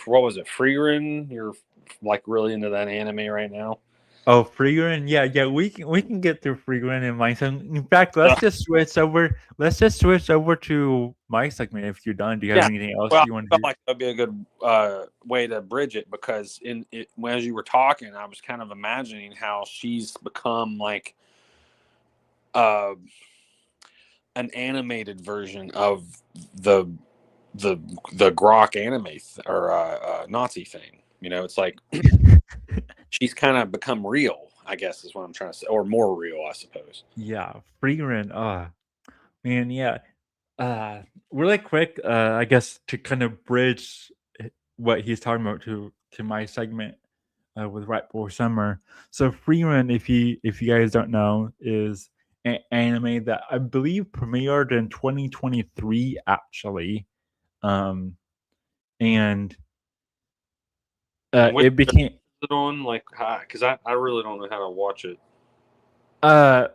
what was it, Frieren? You're like really into that anime right now. Oh, Freeland, yeah, we can get through Freeland and my segment. In fact, let's just switch over. Let's just switch over to my segment if you're done. Do you have Yeah. anything else Well, you want I to felt do? like that'd be a good way to bridge it because as you were talking, I was kind of imagining how she's become like uh, an animated version of the the Grok anime or Nazi thing. You know, it's like she's kind of become real. I guess is what I'm trying to say, or more real, I suppose. Yeah, Freeland. Man, yeah. Really quick. I guess to kind of bridge what he's talking about to my segment with Right Before Summer. So Freeland, if you guys don't know, is an anime that I believe premiered in 2023 actually. And What it became is it on? Like, because I really don't know how to watch it. well,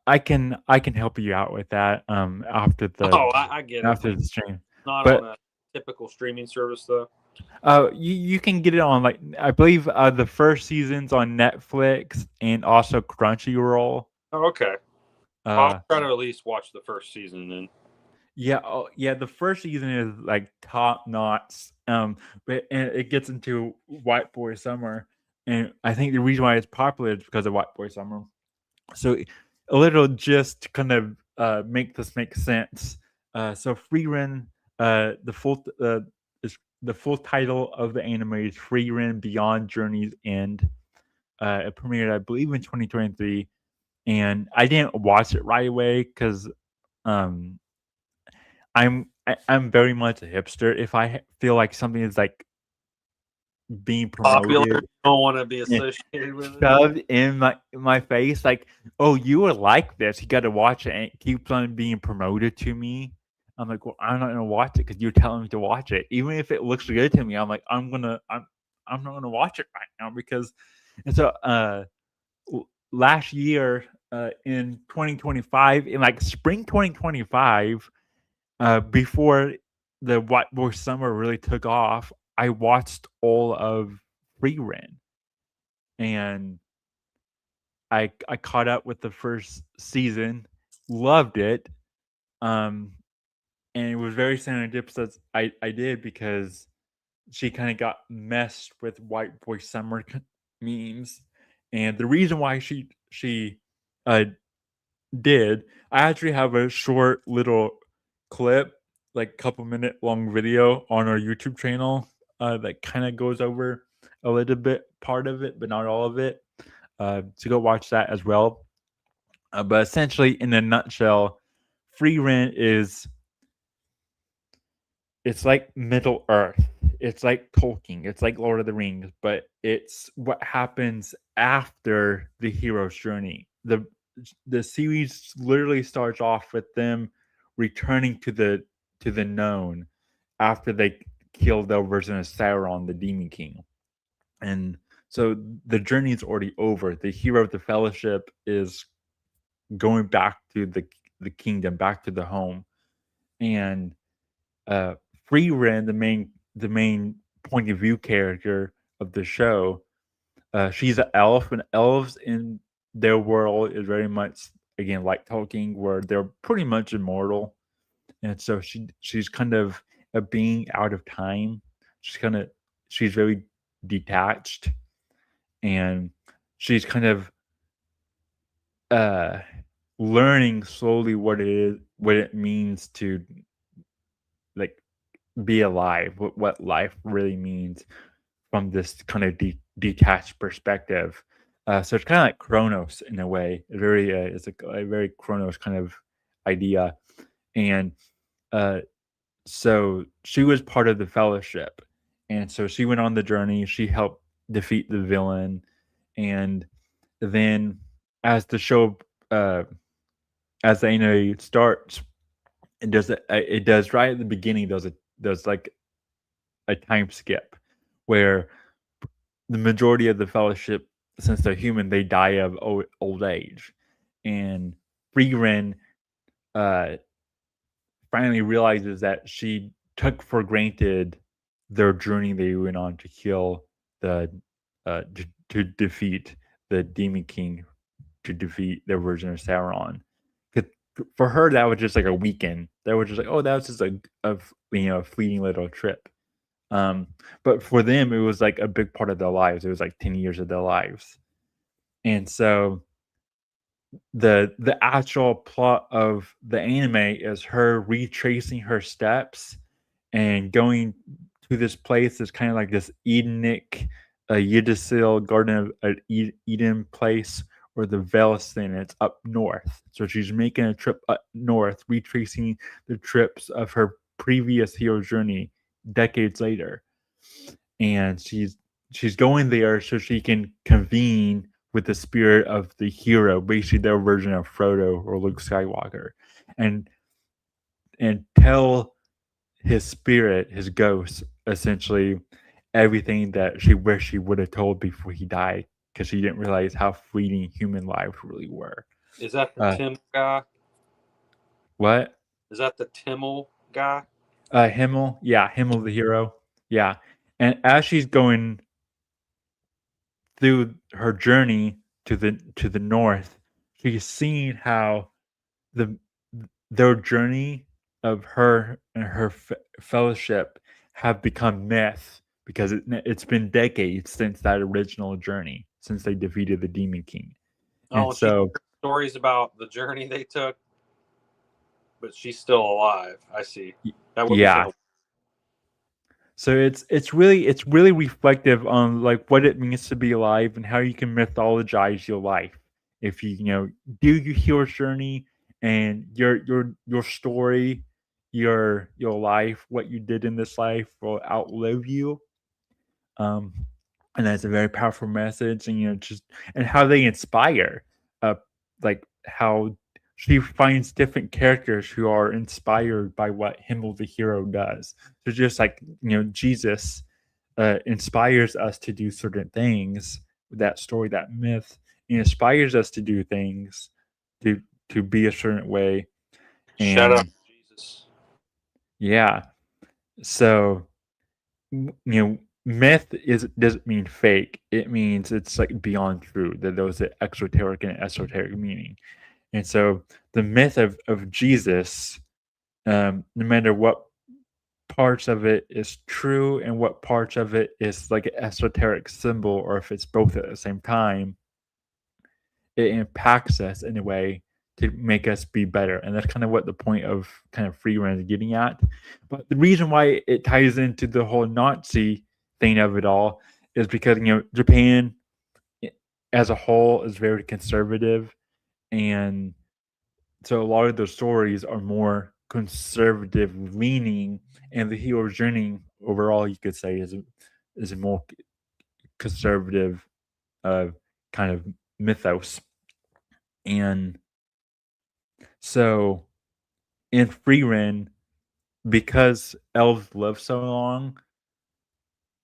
I can help you out with that after I get it. after the stream. Not But on a typical streaming service though. you can get it on, like, I believe the first season's on Netflix and also Crunchyroll. Oh, okay. I'll try to at least watch the first season then. Yeah, the first season is like top notch. But and it gets into White Boy Summer, and I think the reason why it's popular is because of White Boy Summer. So a little just to kind of make this make sense. So Frieren, the full title of the anime is Frieren Beyond Journey's End. It premiered, I believe, in 2023, and I didn't watch it right away because I'm very much a hipster. If I feel like something is like being Popular, promoted, don't want to be associated with it. shoved in my face, like, oh, you would like this, you got to watch it, and it keeps on being promoted to me. I'm like, well, I'm not gonna watch it because you're telling me to watch it, even if it looks good to me. I'm like, I'm not gonna watch it right now because. And so last year, in 2025, in like spring 2025, before the White Boy Summer really took off, I watched all of Frieren, and I caught up with the first season, loved it, and it was very serendipitous. I did because she kind of got messed with White Boy Summer memes, and the reason why she did, I actually have a short little clip, like couple minute long video on our YouTube channel that kind of goes over a little bit part of it, but not all of it. So go watch that as well. But essentially, in a nutshell, Frieren it's like Middle Earth. It's like Tolkien. It's like Lord of the Rings, but it's what happens after the hero's journey. The series literally starts off with them returning to the known after they killed their version of Sauron, the Demon King. And so the journey is already over. The hero of the Fellowship is going back to the kingdom, back to the home. And Frieren, the main point of view character of the show, she's an elf, and elves in their world is very much, again, like Tolkien, where they're pretty much immortal. And so she's kind of a being out of time. She's very detached, and she's kind of learning slowly what it means to, like, be alive, what life really means from this kind of detached perspective. So it's kind of like Kronos in a way. It's a very Kronos kind of idea. And so she was part of the Fellowship, and so she went on the journey. She helped defeat the villain, and then as the show, as the anime starts, it does right at the beginning. There's like a time skip where the majority of the Fellowship since they're human, they die of old age. And Frieren finally realizes that she took for granted their journey they went on to kill to defeat the Demon King, to defeat their version of Sauron. 'Cause for her, that was just like a weekend. That was just like, oh, that was just a fleeting little trip. But for them, it was like a big part of their lives. It was like 10 years of their lives. And so the actual plot of the anime is her retracing her steps and going to this place that's kind of like this Edenic, Yggdrasil Garden of Eden place where the veil is thin. It's up north, so she's making a trip up north, retracing the trips of her previous hero journey decades later, and she's going there so she can convene with the spirit of the hero, basically their version of Frodo or Luke Skywalker, and tell his spirit, his ghost, essentially everything that she wished she would have told before he died, because she didn't realize how fleeting human lives really were. Is that the Tim guy? What? Is that the Timmel guy? Himmel. Yeah, Himmel the hero. Yeah. And as she's going through her journey to the north, she's seeing how their journey of her and her fellowship have become myth, because it's been decades since that original journey, since they defeated the Demon King. Oh, and so stories about the journey they took, but she's still alive. I see. That would yeah. So it's really reflective on like what it means to be alive and how you can mythologize your life. If you do your hero journey and your story, your life, what you did in this life will outlive you. And that's a very powerful message, and and how they inspire, like how she finds different characters who are inspired by what Himmel the hero does. So just like Jesus inspires us to do certain things, that story, that myth, and inspires us to do things to be a certain way. And, shout out Jesus. Yeah. So myth doesn't mean fake. It means it's like beyond true. That there's an exoteric and esoteric meaning. And so the myth of Jesus, no matter what parts of it is true and what parts of it is like an esoteric symbol, or if it's both at the same time, it impacts us in a way to make us be better. And that's kind of what the point of kind of Frieren is getting at. But the reason why it ties into the whole Nazi thing of it all is because Japan as a whole is very conservative, and so a lot of those stories are more conservative leaning, and the hero journey overall, you could say, is a more conservative kind of mythos. And so in Frieren, because elves live so long,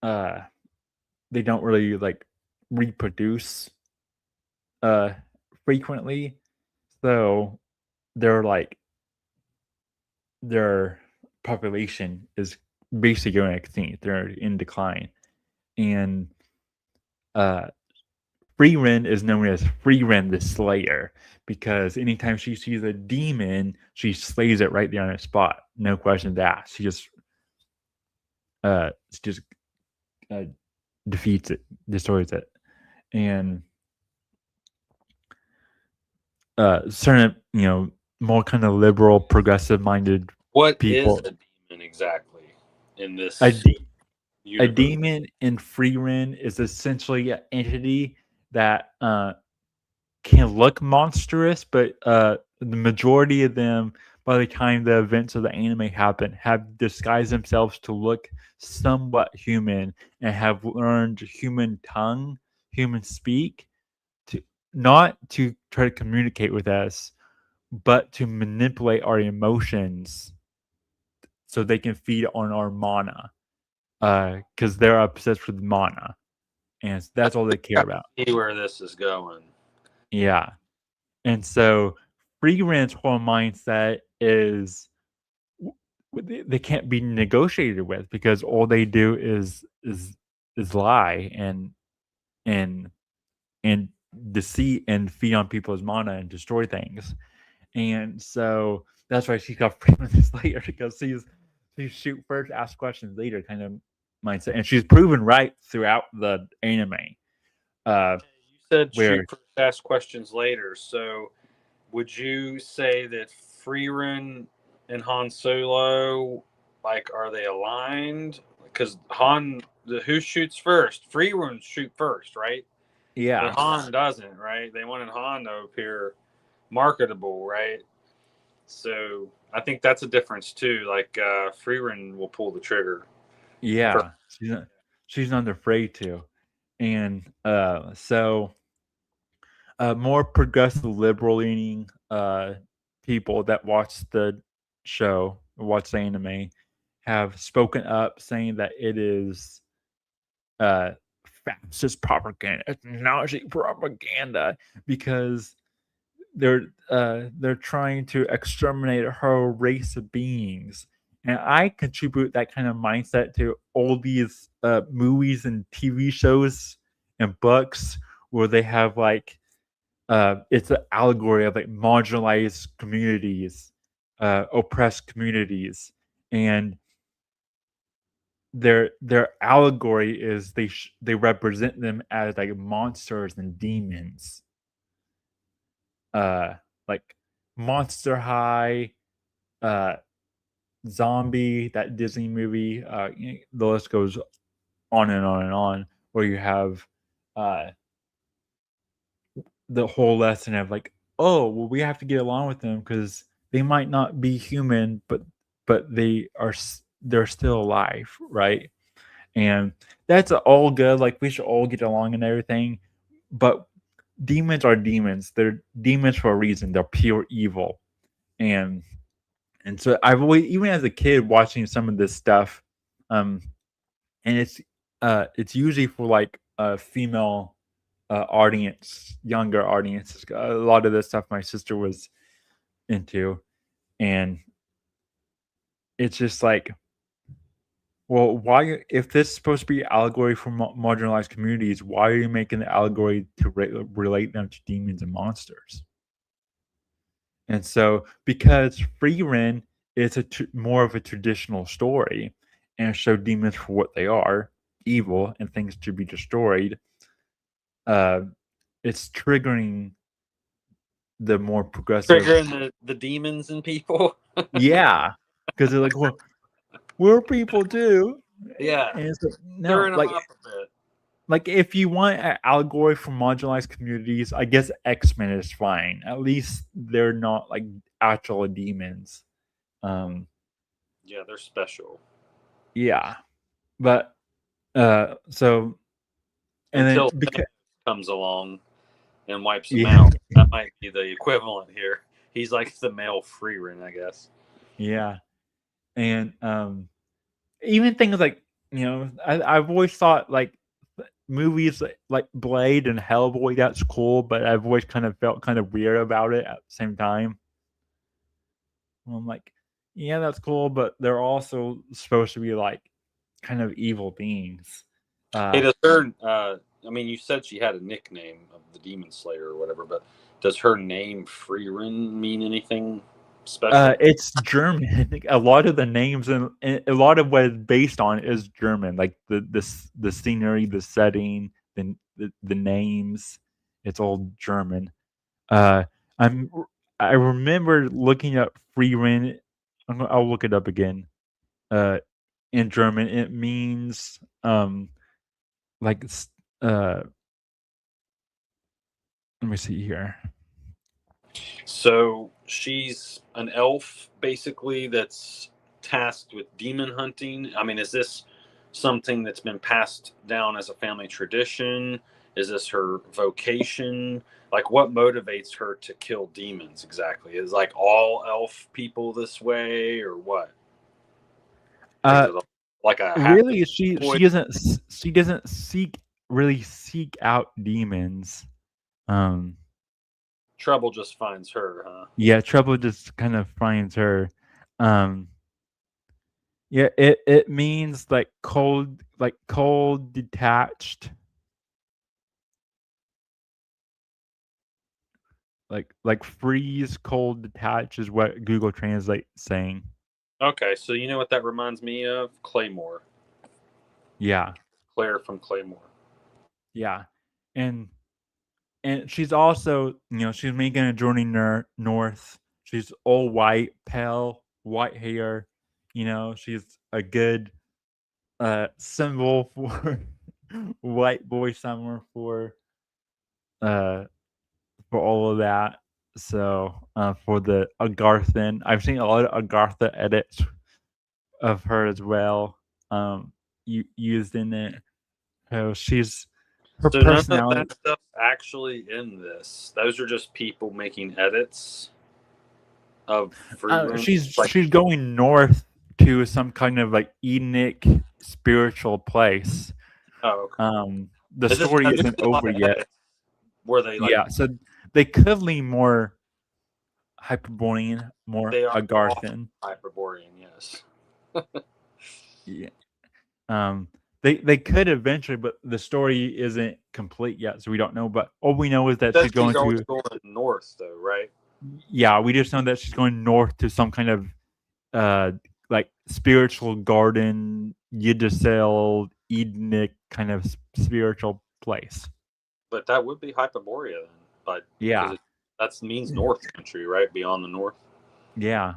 they don't really like reproduce frequently, so their population is basically going extinct. They're in decline, and Frieren is known as Frieren the Slayer, because anytime she sees a demon, she slays it right there on the spot. No questions asked. She just defeats it, destroys it. And certain, more kind of liberal, progressive-minded people. What is a demon exactly in this? A demon in Frieren is essentially an entity that can look monstrous, but the majority of them, by the time the events of the anime happen, have disguised themselves to look somewhat human and have learned human tongue, human speak, not to try to communicate with us, but to manipulate our emotions so they can feed on our mana, because they're obsessed with mana. and that's all they care about. See where this is going. Yeah. And so Friedrin's whole mindset is they can't be negotiated with because all they do is lie and deceit and feed on people's mana and destroy things. And so that's why she got Friedrin's later, because she's shoot first, ask questions later kind of mindset. And she's proven right throughout the anime. You said shoot first, ask questions later. So would you say that Frieren and Han Solo, like, are they aligned? Because who shoots first? Frieren shoot first, right? Yeah. But Han doesn't, right? They wanted Han to appear marketable, right? So I think that's a difference too. Like Frieren will pull the trigger. Yeah, she's not afraid to. And so more progressive liberal leaning people that watch the show, watch the anime, have spoken up saying that it is fascist propaganda, it's Nazi propaganda, because they're trying to exterminate a whole race of beings. And I contribute that kind of mindset to all these movies and TV shows and books where they have like it's an allegory of like marginalized communities, oppressed communities, and their allegory is they represent them as like monsters and demons. Like Monster High, Zombie, that Disney movie, the list goes on and on and on, where you have the whole lesson of like, oh, well, we have to get along with them because they might not be human, but they're still alive, right? And that's all good. Like, we should all get along and everything, but demons are demons. They're demons for a reason. They're pure evil. And so I've always, even as a kid, watching some of this stuff, and it's usually for like a female audience, younger audiences. A lot of the stuff my sister was into, and it's just like, well, why, if this is supposed to be allegory for marginalized communities, why are you making the allegory to relate them to demons and monsters? And so, because Frieren is more of a traditional story and show demons for what they are, evil and things to be destroyed, it's triggering the more progressive. Triggering the demons in people? Yeah. Because they're like, well, we're people too. Yeah. And it's like, no, like if you want an allegory for marginalized communities, I guess X-Men is fine. At least they're not like actual demons. Yeah, they're special. Yeah. But so, and until then because comes along and wipes them out, that might be the equivalent here. He's like the male Frieren, I guess. Yeah. And even things like, you know, I've always thought like movies like Blade and Hellboy, that's cool, but I've always kind of felt kind of weird about it at the same time. I'm like, yeah, that's cool, but they're also supposed to be like kind of evil beings. Hey, does her, I mean, you said she had a nickname of the Demon Slayer or whatever, but does her name Frieren mean anything special? It's German. A lot of the names and a lot of what it's based on is German, like the scenery, the setting, the names. It's all German. I remember looking up Frieren. I'll look it up again. In German, it means like let me see here. So she's an elf, basically, that's tasked with demon hunting. I mean, is this something that's been passed down as a family tradition? Is this her vocation? Like, what motivates her to kill demons exactly? Is like all elf people this way, or what? Like a really, she doesn't seek really seek out demons. Trouble just finds her, huh? Yeah, trouble just kind of finds her. Yeah, it means like cold, detached. Like freeze, cold, detached is what Google Translate saying. Okay, so you know what that reminds me of? Claymore. Yeah. Claire from Claymore. Yeah. And she's also, she's making a journey north. She's all white, pale, white hair. She's a good symbol for white boy summer for all of that. So for the Agarthan, I've seen a lot of Agartha edits of her as well, used in it. So she's her So personality. none of that stuff's actually in this. Those are just people making edits of free she's going north to some kind of like Edenic spiritual place. Oh, okay. The story isn't over yet. Were they yeah, so they could lean more Hyperborean, more Agarthan. Hyperborean, yes. Yeah. They could eventually, but the story isn't complete yet, so we don't know. But all we know is that she's going north, though, right? Yeah, we just know that she's going north to some kind of like spiritual garden, Yggdrasil, Edenic kind of spiritual place. But that would be Hyperborea then. But yeah, that means North Country, right? Beyond the north. Yeah.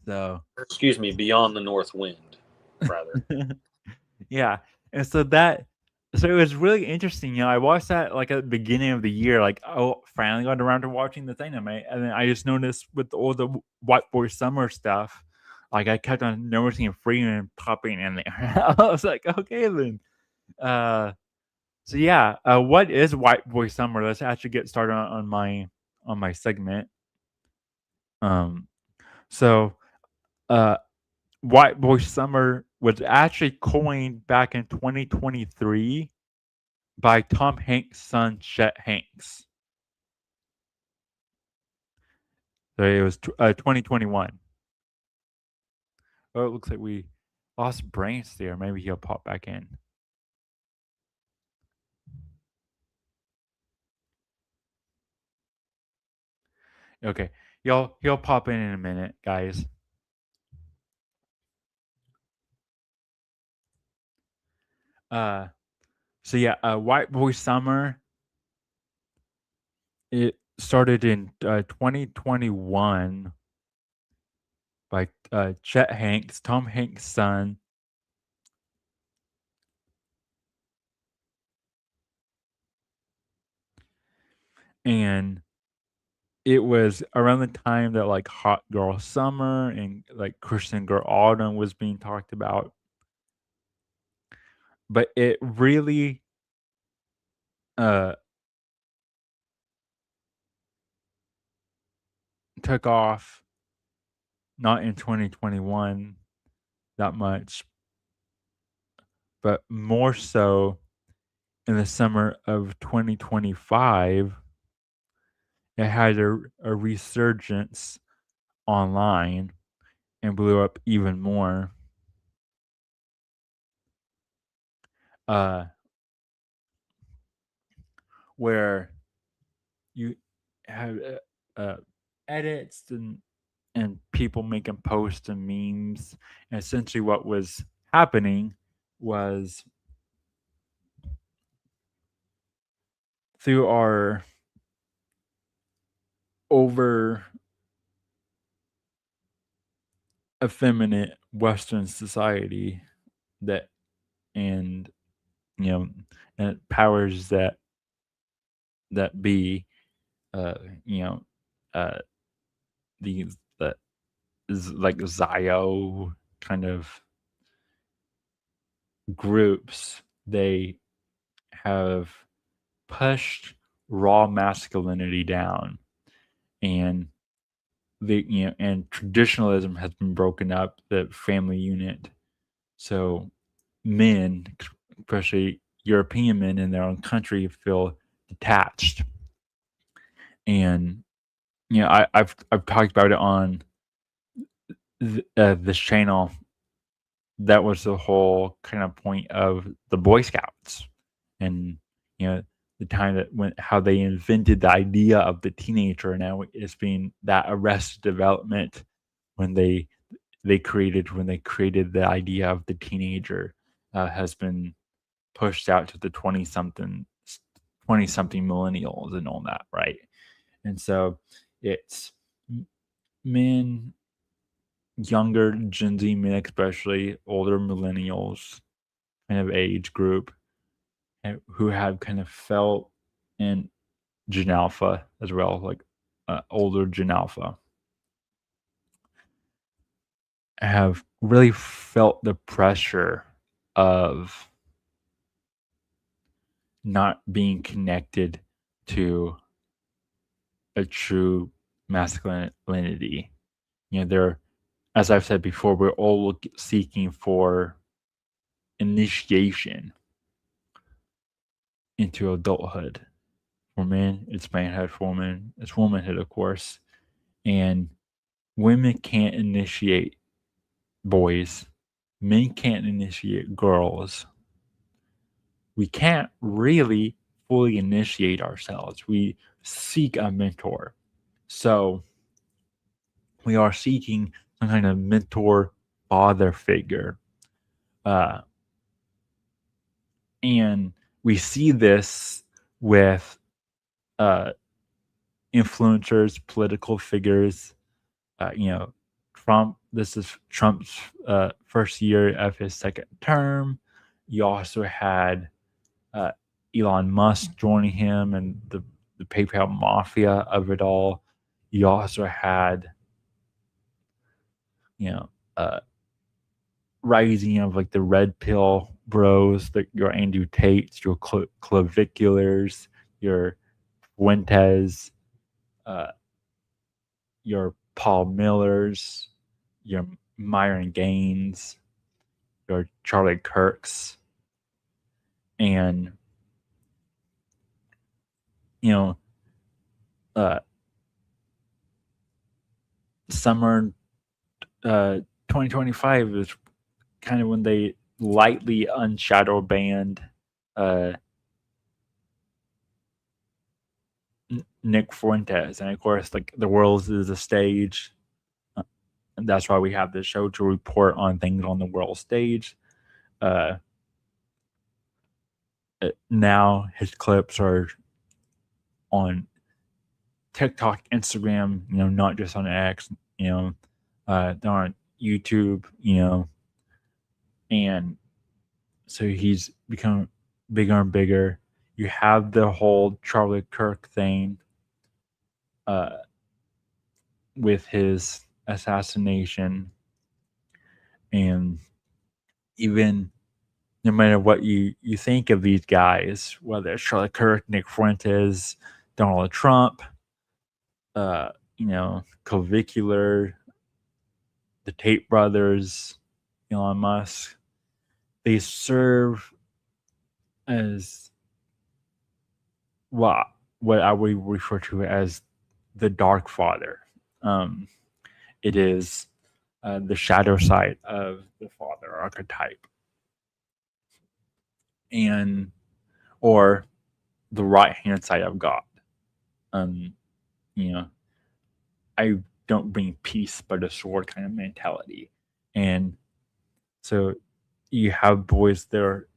So excuse me, beyond the north wind, rather. Yeah, and so it was really interesting. I watched that like at the beginning of the year, like finally got around to watching this anime, and then I just noticed with all the White Boy Summer stuff, like I kept on noticing Freeman popping in there. I was like, okay then. So yeah, what is White Boy Summer? Let's actually get started on my segment. So White Boy Summer was actually coined back in 2023 by Tom Hanks' son Chet Hanks. So it was 2021. Oh, it looks like we lost Brains there. Maybe he'll pop back in. Okay, he'll pop in a minute, guys. So yeah, White Boy Summer. It started in 2021 by Chet Hanks, Tom Hanks' son. And it was around the time that like Hot Girl Summer and like Christian Girl Autumn was being talked about. But it really took off not in 2021 that much, but more so in the summer of 2025. It had a resurgence online and blew up even more. Where you have edits and people making posts and memes, and essentially what was happening was through our over effeminate Western society that and powers that be these like Zio kind of groups, they have pushed raw masculinity down, and and traditionalism has been broken up, the family unit. So men, especially European men in their own country, feel detached. And I've talked about it on this channel. That was the whole kind of point of the Boy Scouts, and the time that how they invented the idea of the teenager. Now it's been that Arrested Development when they created the idea of the teenager has been pushed out to the 20-something millennials and all that, right? And so it's men, younger Gen Z men, especially older millennials kind of age group, who have kind of felt, in Gen Alpha as well, like older Gen Alpha, have really felt the pressure of not being connected to a true masculinity. They're, as I've said before, we're all seeking for initiation into adulthood. For men, it's manhood. For women, it's womanhood, of course. And women can't initiate boys. Men can't initiate girls. We can't really fully initiate ourselves. We seek a mentor. So we are seeking some kind of mentor, father figure. And we see this with influencers, political figures. Trump. This is Trump's first year of his second term. You also had Elon Musk joining him and the PayPal mafia of it all. You also had rising of like the red pill bros, your Andrew Tates, your claviculars, your Fuentes, your Paul Millers, your Myron Gaines, your Charlie Kirks, and summer 2025 is kind of when they lightly unshadow banned Nick Fuentes, and of course, like the world is a stage, and that's why we have this show to report on things on the world stage. Now his clips are on TikTok, Instagram, not just on X, they're on YouTube, and so he's become bigger and bigger. You have the whole Charlie Kirk thing with his assassination, and even no matter what you think of these guys, whether it's Charlie Kirk, Nick Fuentes, Donald Trump, Clavicular, the Tate brothers, Elon Musk, they serve as what I would refer to as the Dark Father. It is the shadow side of the father archetype, or the right hand side of God. I don't bring peace but a sword kind of mentality. And so you have boys that are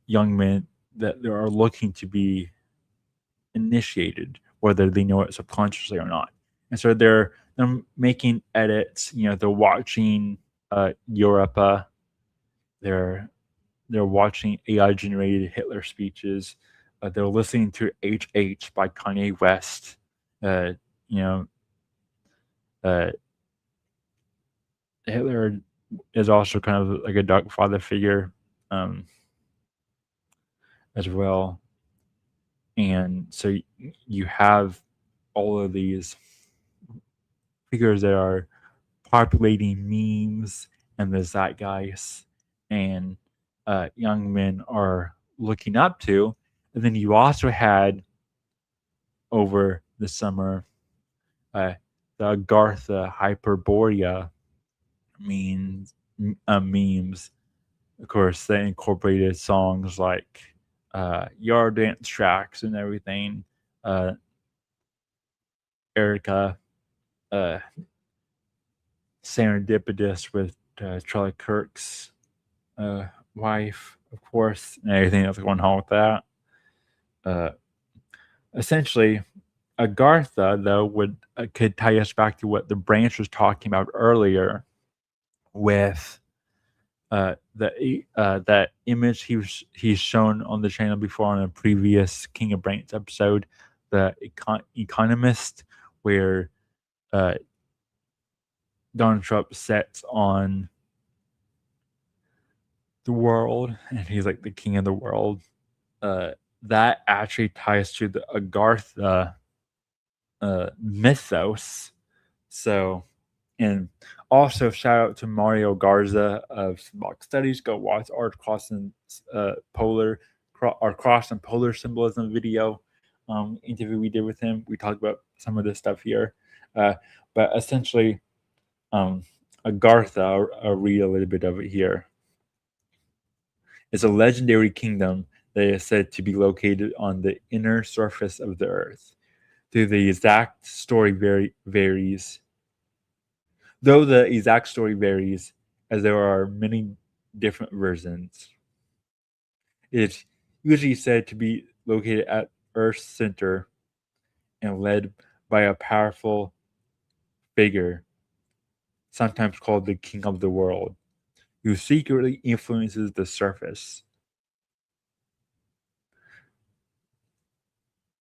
young men that they are looking to be initiated, whether they know it subconsciously or not. And so they're making edits, they're watching Europa, they're watching AI generated Hitler speeches, they're listening to HH by Kanye West, Hitler is also kind of like a dark father figure as well. And so you have all of these figures that are populating memes and the zeitgeist, and young men are looking up to. And then you also had over the summer the Agartha Hyperborea memes. Of course, they incorporated songs like yard dance tracks and everything. Erica, Serendipitous with Charlie Kirk's wife, of course, and everything that's going on with that. Essentially, Agartha, though, could tie us back to what the Branch was talking about earlier with that image he's shown on the channel before on a previous King of Branch episode, the Economist, where Donald Trump sets on the world and he's like the king of the world. That actually ties to the Agartha mythos. So, and also shout out to Mario Garza of Symbolic Studies. Go watch our cross and polar symbolism video interview we did with him. We talked about some of this stuff here, but essentially, Agartha, I'll read a little bit of it here. It's a legendary kingdom that is said to be located on the inner surface of the earth. Though the exact story varies, as there are many different versions. It's usually said to be located at Earth's center and led by a powerful figure, sometimes called the King of the World, who secretly influences the surface.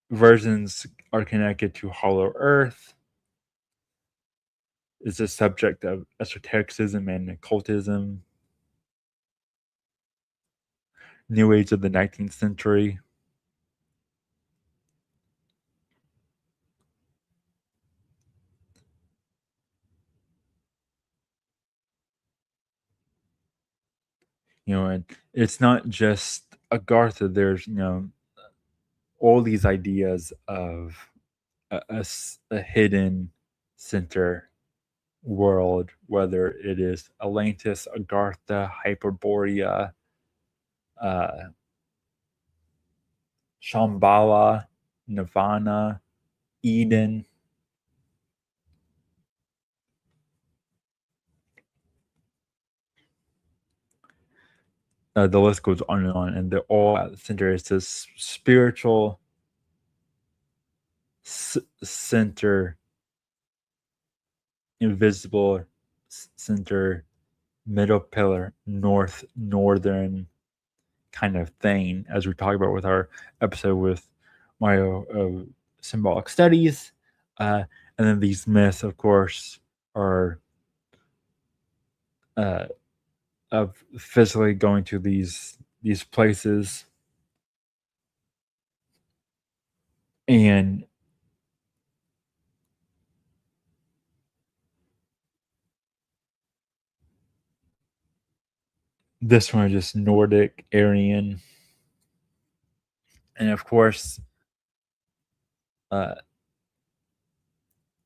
Versions are connected to Hollow Earth, is a subject of esotericism and occultism, New Age of the 19th century. And it's not just Agartha. There's, all these ideas of a hidden center world, whether it is Atlantis, Agartha, Hyperborea, Shambhala, Nirvana, Eden. The list goes on, and they're all at the center. It's this spiritual center, invisible center, middle pillar, northern kind of thing, as we talked about with our episode with Mario of Symbolic Studies. And then these myths, of course, are of physically going to these places, and this one is just Nordic, Aryan, and of course,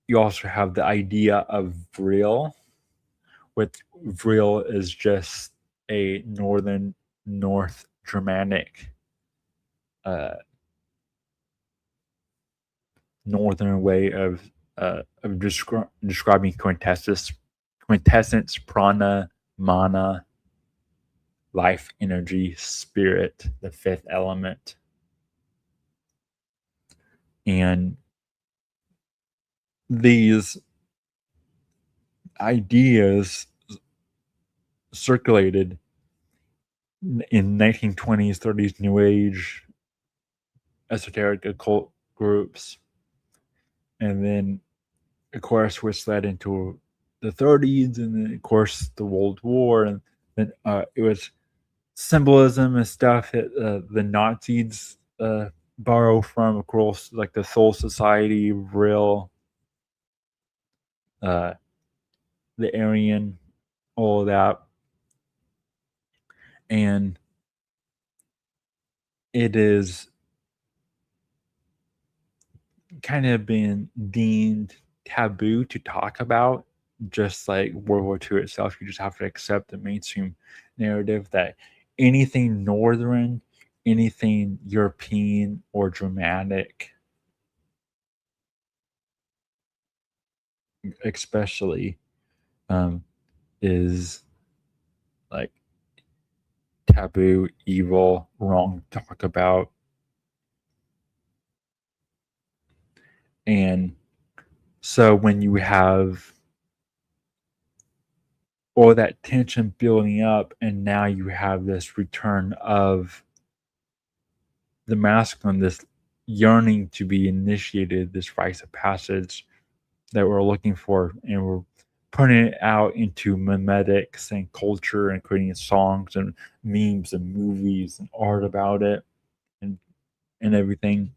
you also have the idea of Vril, which Vril is just a North Germanic northern way of describing quintessence, prana, mana, life, energy, spirit, the fifth element. And these ideas circulated in 1920s, 30s New Age esoteric occult groups, and then of course which led into the 30s, and then of course the World War, and then it was symbolism and stuff that the Nazis borrow from, of course, like the Soul Society, Vril, the Aryan, all of that. And it is kind of been deemed taboo to talk about, just like World War II itself. You just have to accept the mainstream narrative that anything northern, anything European or dramatic, especially, is like taboo, evil, wrong to talk about. And so when you have all that tension building up, and now you have this return of the masculine, this yearning to be initiated, this rites of passage that we're looking for, and we're putting it out into memetics and culture and creating songs and memes and movies and art about it and everything.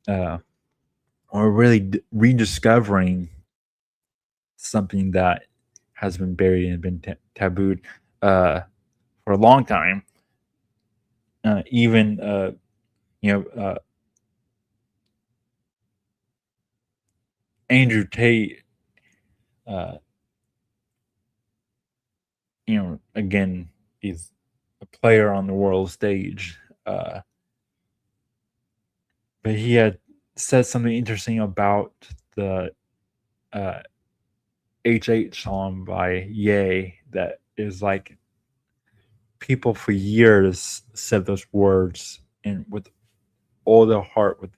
We're really rediscovering something that has been buried and been tabooed for a long time. Even Andrew Tate, again, he's a player on the world stage, but he had said something interesting about the H.H. song by Ye that is like, people for years said those words and with all their heart, with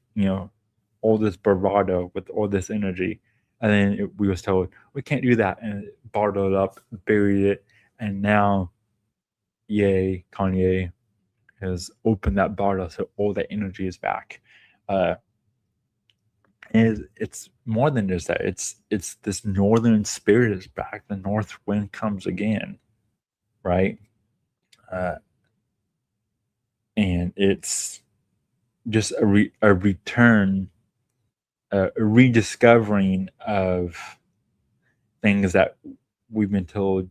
all this bravado, with all this energy, and then we was told we can't do that, and it bottled up, buried it, and now Kanye has opened that bottle, so all that energy is back. And it's more than just that. It's this northern spirit is back. The north wind comes again, right? And it's just a return, a rediscovering of things that we've been told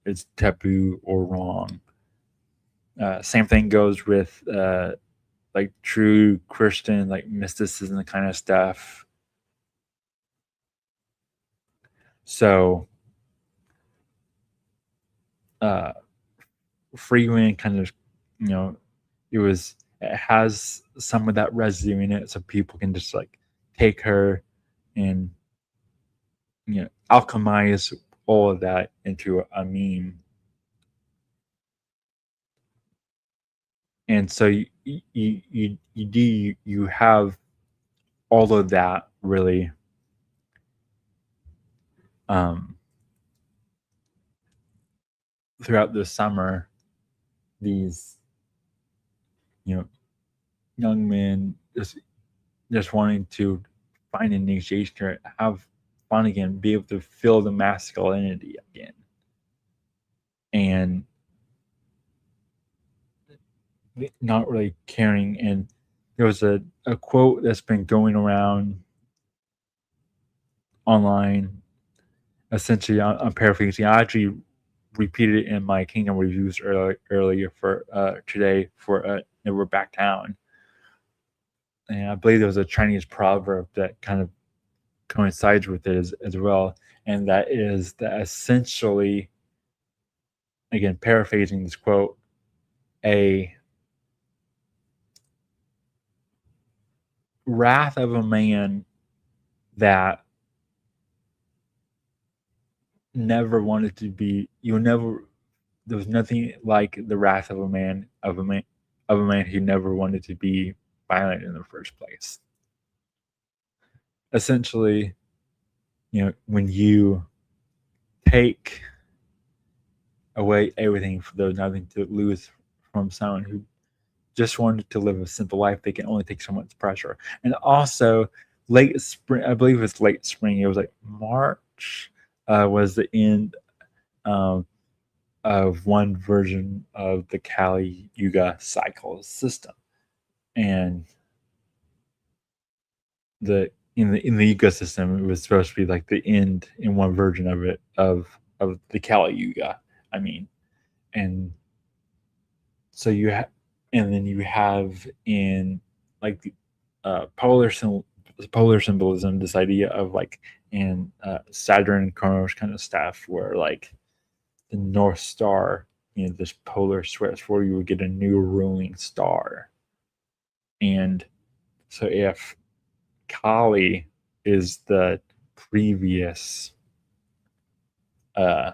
is taboo or wrong. Same thing goes with like true Christian, like mysticism kind of stuff. So Freewind kind of, it has some of that residue in it, so people can just like take her and alchemize all of that into a meme. And so you have all of that really throughout the summer. These young men just wanting to find initiation, have fun again, be able to feel the masculinity again, and not really caring. And there was a quote that's been going around online. Essentially, I'm paraphrasing. I actually repeated it in my Kingdom reviews earlier for today for Never Back Down. And I believe there was a Chinese proverb that kind of coincides with it as well. And that is that essentially, again, paraphrasing this quote, a wrath of a man that never wanted to be, there was nothing like the wrath of a man who never wanted to be violent in the first place. Essentially, when you take away everything, there's nothing to lose from someone who just wanted to live a simple life. They can only take so much pressure. And also, late spring, I believe it's late spring, it was like March, was the end of one version of the Kali Yuga cycle system. And in the Yuga system, it was supposed to be like the end in one version of it, of the Kali Yuga, I mean. And so you have, and then you have in like the polar symbolism, this idea of like in Saturn and Kronos kind of stuff, where like the North Star, this polar switch where you would get a new ruling star. And so if Kali is the previous, I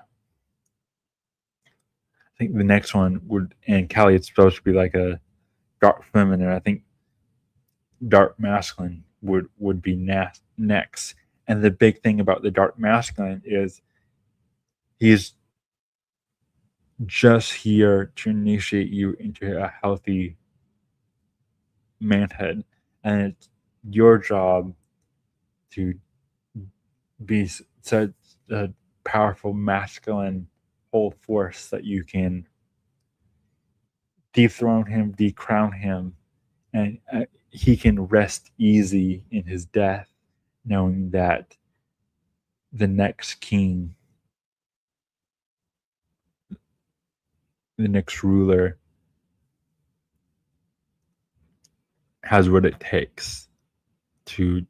think the next one would, and Kali, it's supposed to be like a dark feminine. I think dark masculine would be next. And the big thing about the dark masculine is he's just here to initiate you into a healthy manhood, and it's your job to be such a powerful masculine whole force that you can dethrone him, decrown him, and he can rest easy in his death, knowing that the next king, the next ruler, has what it takes to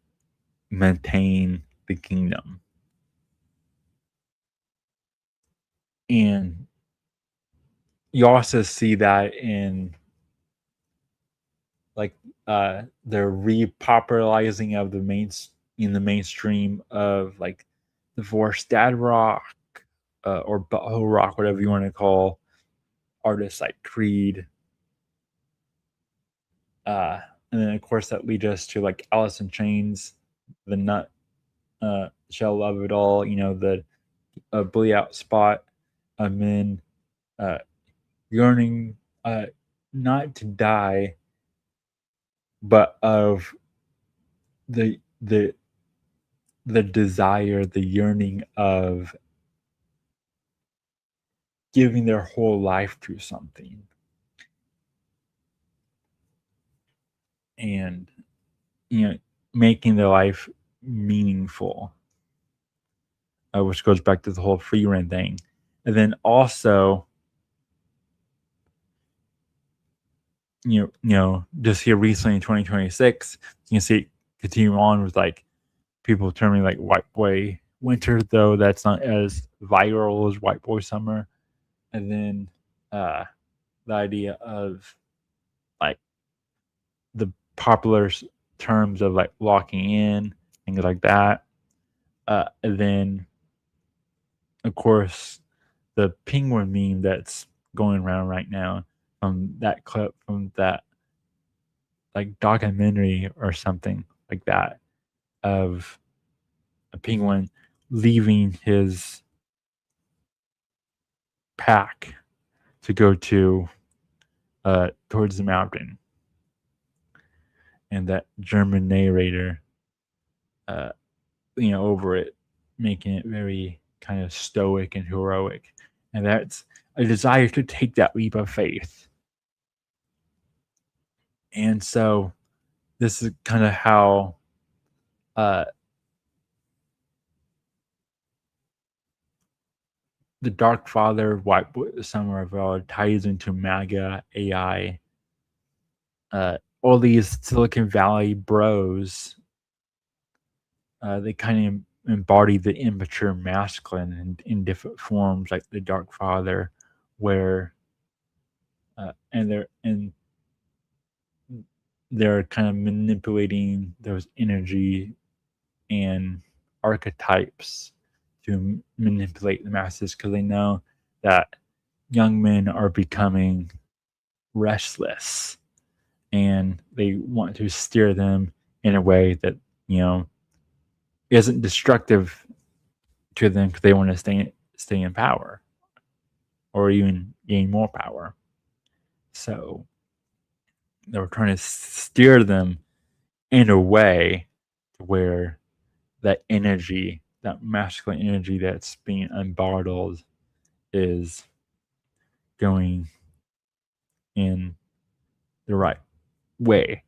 maintain the kingdom. And you also see that in like the repopularizing of the mainstream of like the Force Dad rock or butthole rock, whatever you want to call artists like Creed. And then of course that leads us to like Alice in Chains, the Nut Shall Love It All, the Bully Out Spot, men yearning not to die, but of the desire, the yearning of giving their whole life to something. And making their life meaningful, which goes back to the whole free rent thing. And then also, just here recently in 2026, you can see it continue on with like people terming like white boy winter, though that's not as viral as white boy summer. And then the idea of like the popular terms of like locking in, things like that. And then, of course, the penguin meme that's going around right now from that clip from that like documentary or something like that of a penguin leaving his pack to go to towards the mountain, and that German narrator over it, making it very kind of stoic and heroic. And that's a desire to take that leap of faith. And so this is kind of how the Dark Father, White Boy Summer of All ties into MAGA, AI, all these Silicon Valley bros. They kind of embody the immature masculine in different forms, like the Dark Father, where they're kind of manipulating those energy and archetypes to manipulate the masses, because they know that young men are becoming restless, and they want to steer them in a way that isn't destructive to them, because they want to stay in power or even gain more power. So they were trying to steer them in a way where that energy, that masculine energy that's being unbottled, is going in the right way,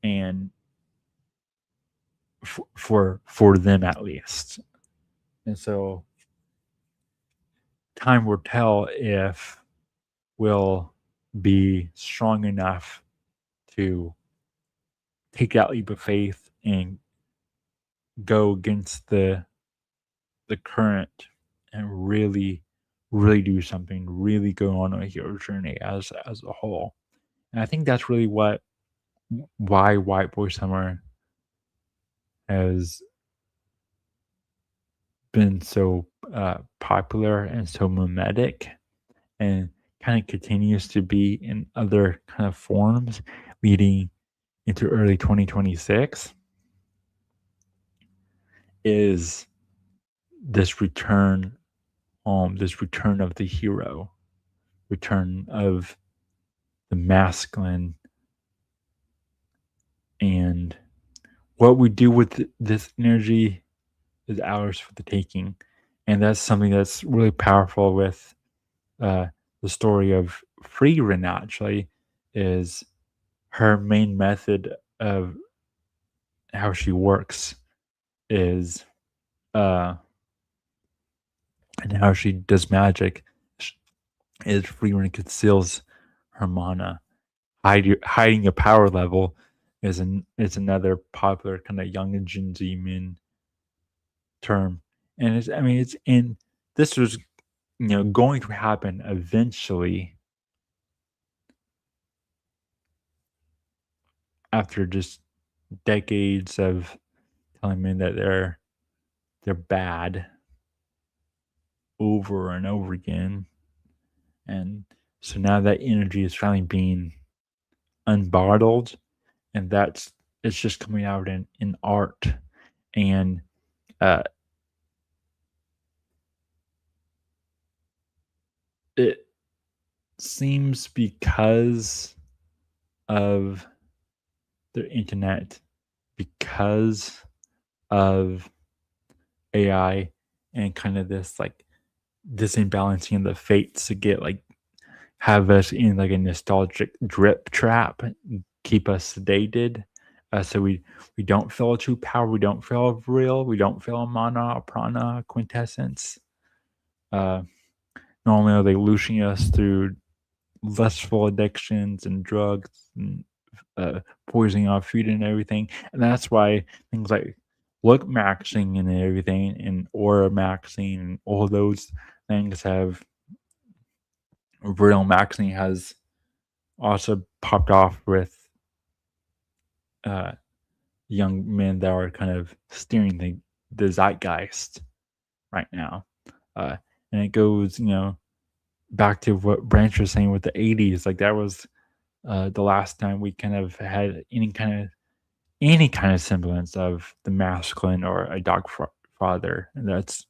and for them at least. And so time will tell if we'll be strong enough to take that leap of faith and go against the current and really do something, really go on a hero journey as a whole. And I think that's really why White Boy Summer has been so popular and so mimetic, and kind of continues to be in other kind of forms leading into early 2026, is this return home, this return of the hero, return of the masculine, and what we do with this energy is ours for the taking. And that's something that's really powerful with the story of Frieren, actually, is her main method of how she works is and how she does magic is Frieren conceals her mana. Hiding a power level is another popular kind of young and Gen Z min term. And this was going to happen eventually after just decades of telling men that they're bad over and over again. And so now that energy is finally being unbottled, and it's just coming out in art. And it seems because of the internet, because of AI, and kind of this imbalancing of the fates to have us in a nostalgic drip trap, keep us sedated, so we don't feel a true power, we don't feel real, we don't feel a mana, a prana, quintessence. Not only are they looshing us through lustful addictions and drugs and poisoning our food and everything, and that's why things like look maxing and everything, and aura maxing, and all those things have real maxing has also popped off with young men that are kind of steering the zeitgeist right now. And it goes, back to what Branch was saying with the 80s. That was the last time we kind of had any kind of semblance of the masculine or a dog father. And that's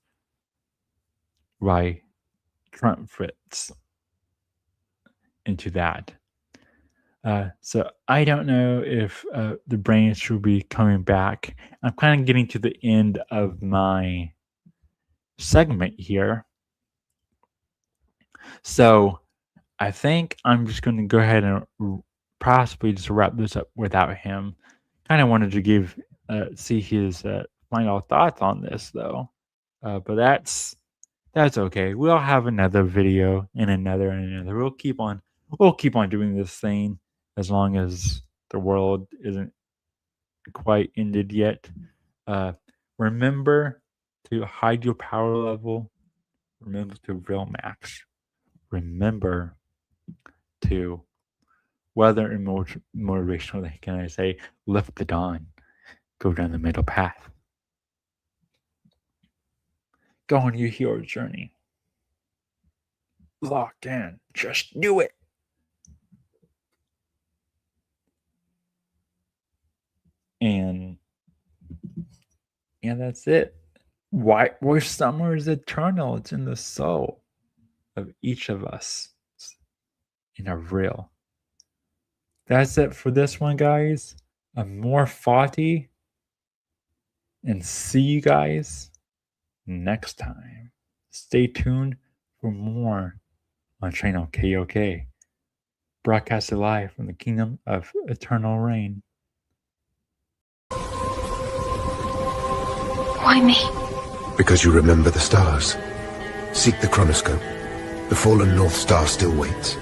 why Trump fits into that. So I don't know if the Branch will be coming back. I'm kind of getting to the end of my segment here. So I think I'm just going to go ahead and possibly just wrap this up without him. Kind of wanted to see his final thoughts on this, though. But that's okay. We'll have another video and another. We'll keep on doing this thing as long as the world isn't quite ended yet. Remember to hide your power level. Remember to real max. Remember to, whether in motivational, can I say, lift the dawn, go down the middle path. Go on your hero journey. Locked in. Just do it. And that's it. White Boy Summer is eternal. It's in the soul of each of us. In a real. That's it for this one, guys. Amor Fati. And see you guys next time. Stay tuned for more on channel KOK. Broadcasted live from the Kingdom of Eternal Reign. Why me? Because you remember the stars. Seek the chronoscope. The fallen North Star still waits.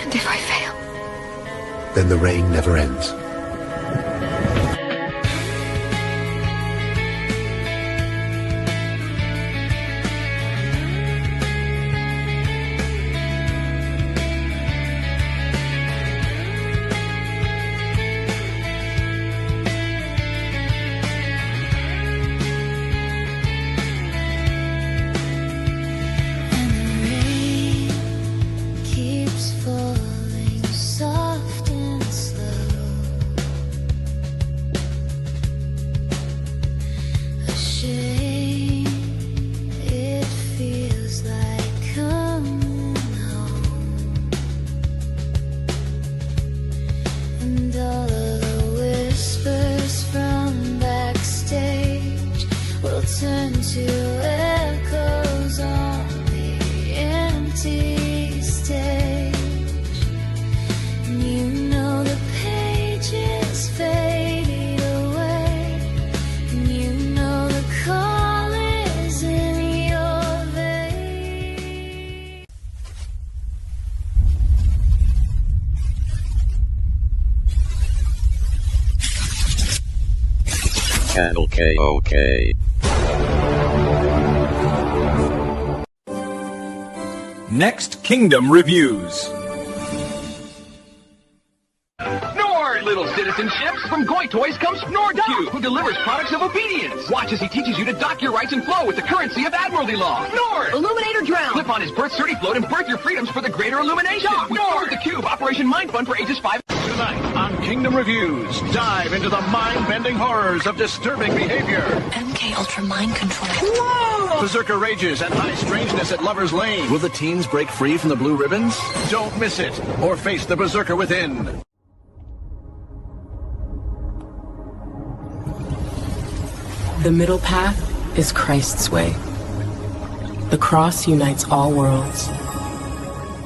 And if I fail? Then the reign never ends. Keeps falling soft and slow. A shame, it feels like coming home. And all of the whispers from backstage will turn to echoes on the empty stage. And you know the pages fading away, and you know the call is in your veins. Channel KOK. Next Kingdom Reviews. Nord, little citizenships. From Goy Toys comes NordQ, who delivers products of obedience. Watch as he teaches you to dock your rights and flow with the currency of Admiralty Law. Nord! Illuminate or drown. Flip on his birth certi float and birth your freedoms for the greater illumination. With Nord the Cube, Operation Mind Fund for ages 5. Tonight on Kingdom Reviews, dive into the mind-bending horrors of disturbing behavior. MK Ultra Mind Control. Whoa! Berserker rages and high strangeness at Lover's Lane. Will the teens break free from the blue ribbons? Don't miss it, or face the Berserker within. The middle path is Christ's way. The cross unites all worlds.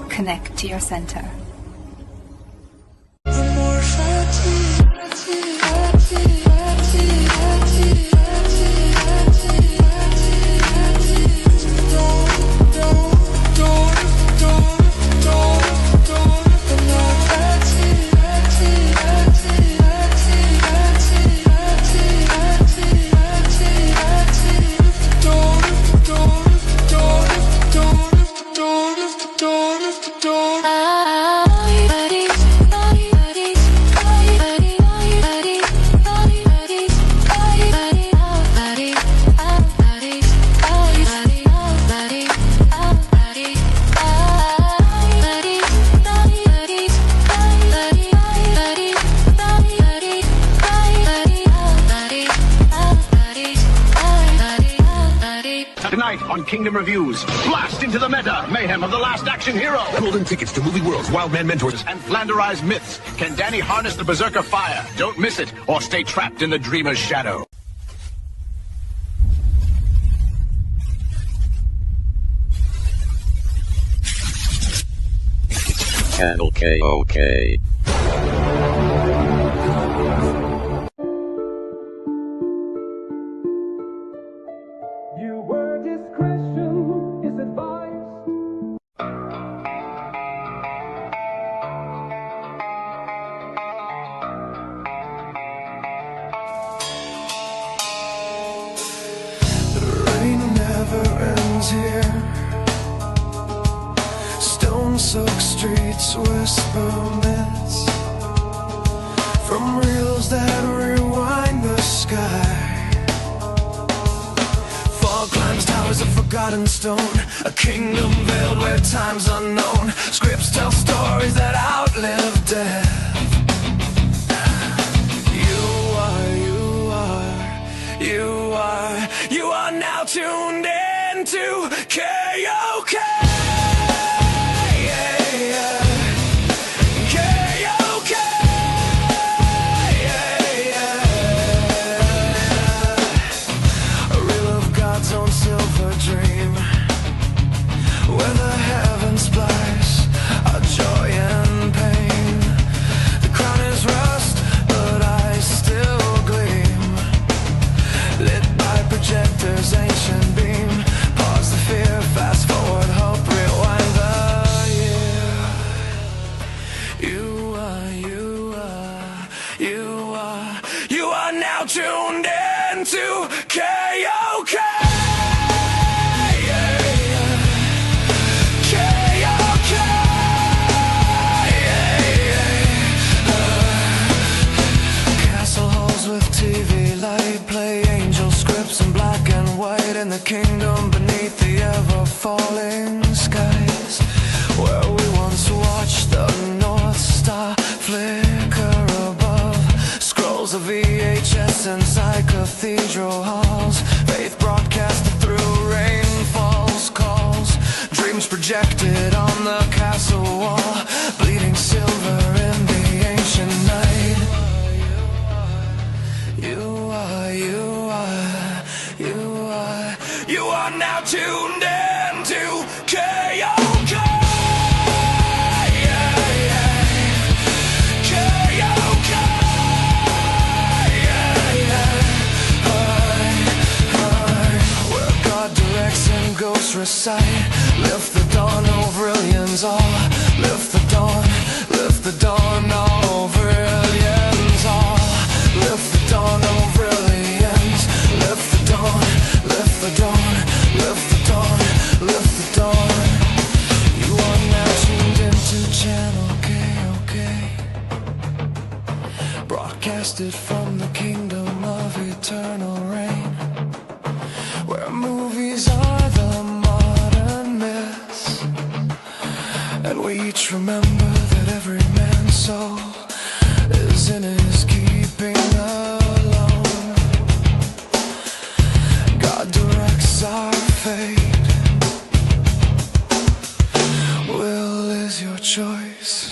Connect to your center. Tonight on Kingdom Reviews, blast into the meta, mayhem of the last action hero. Golden tickets to movie worlds, Wildman mentors, and flanderized myths. Can Danny harness the Berserker fire? Don't miss it, or stay trapped in the Dreamer's shadow. Channel KOK. Stone-soaked streets whisper myths from reels that rewind the sky. Fog climbs towers of forgotten stone, a kingdom veiled where time's unknown. Scripts tell stories that outlive death. You are now tuned in to KOK. Ancient beam, pause the fear, fast forward hope, real falling skies, where we once watched the North Star flicker above. Scrolls of VHS inside cathedral halls, faith broadcasted through rainfalls, calls, dreams projected on the castle wall, bleeding silver in the ancient night. You are now tuned in to KOK. Where God directs and ghosts recite, lift the dawn over aliens all. Lift the dawn over aliens all. Lift the dawn over aliens. Lift the dawn, lift the dawn, lift the dawn, lift the dawn. You are now tuned into Channel KOK, broadcasted from the kingdom of eternal reign, where movies are the modern myths, and we each remember that every man's soul is in his keeping alone. God directs our fate. Will is your choice.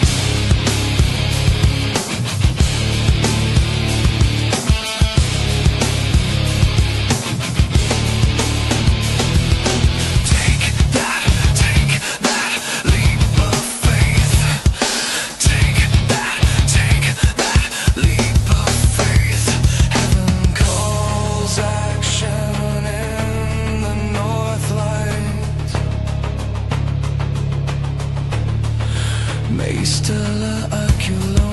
Stella Aculo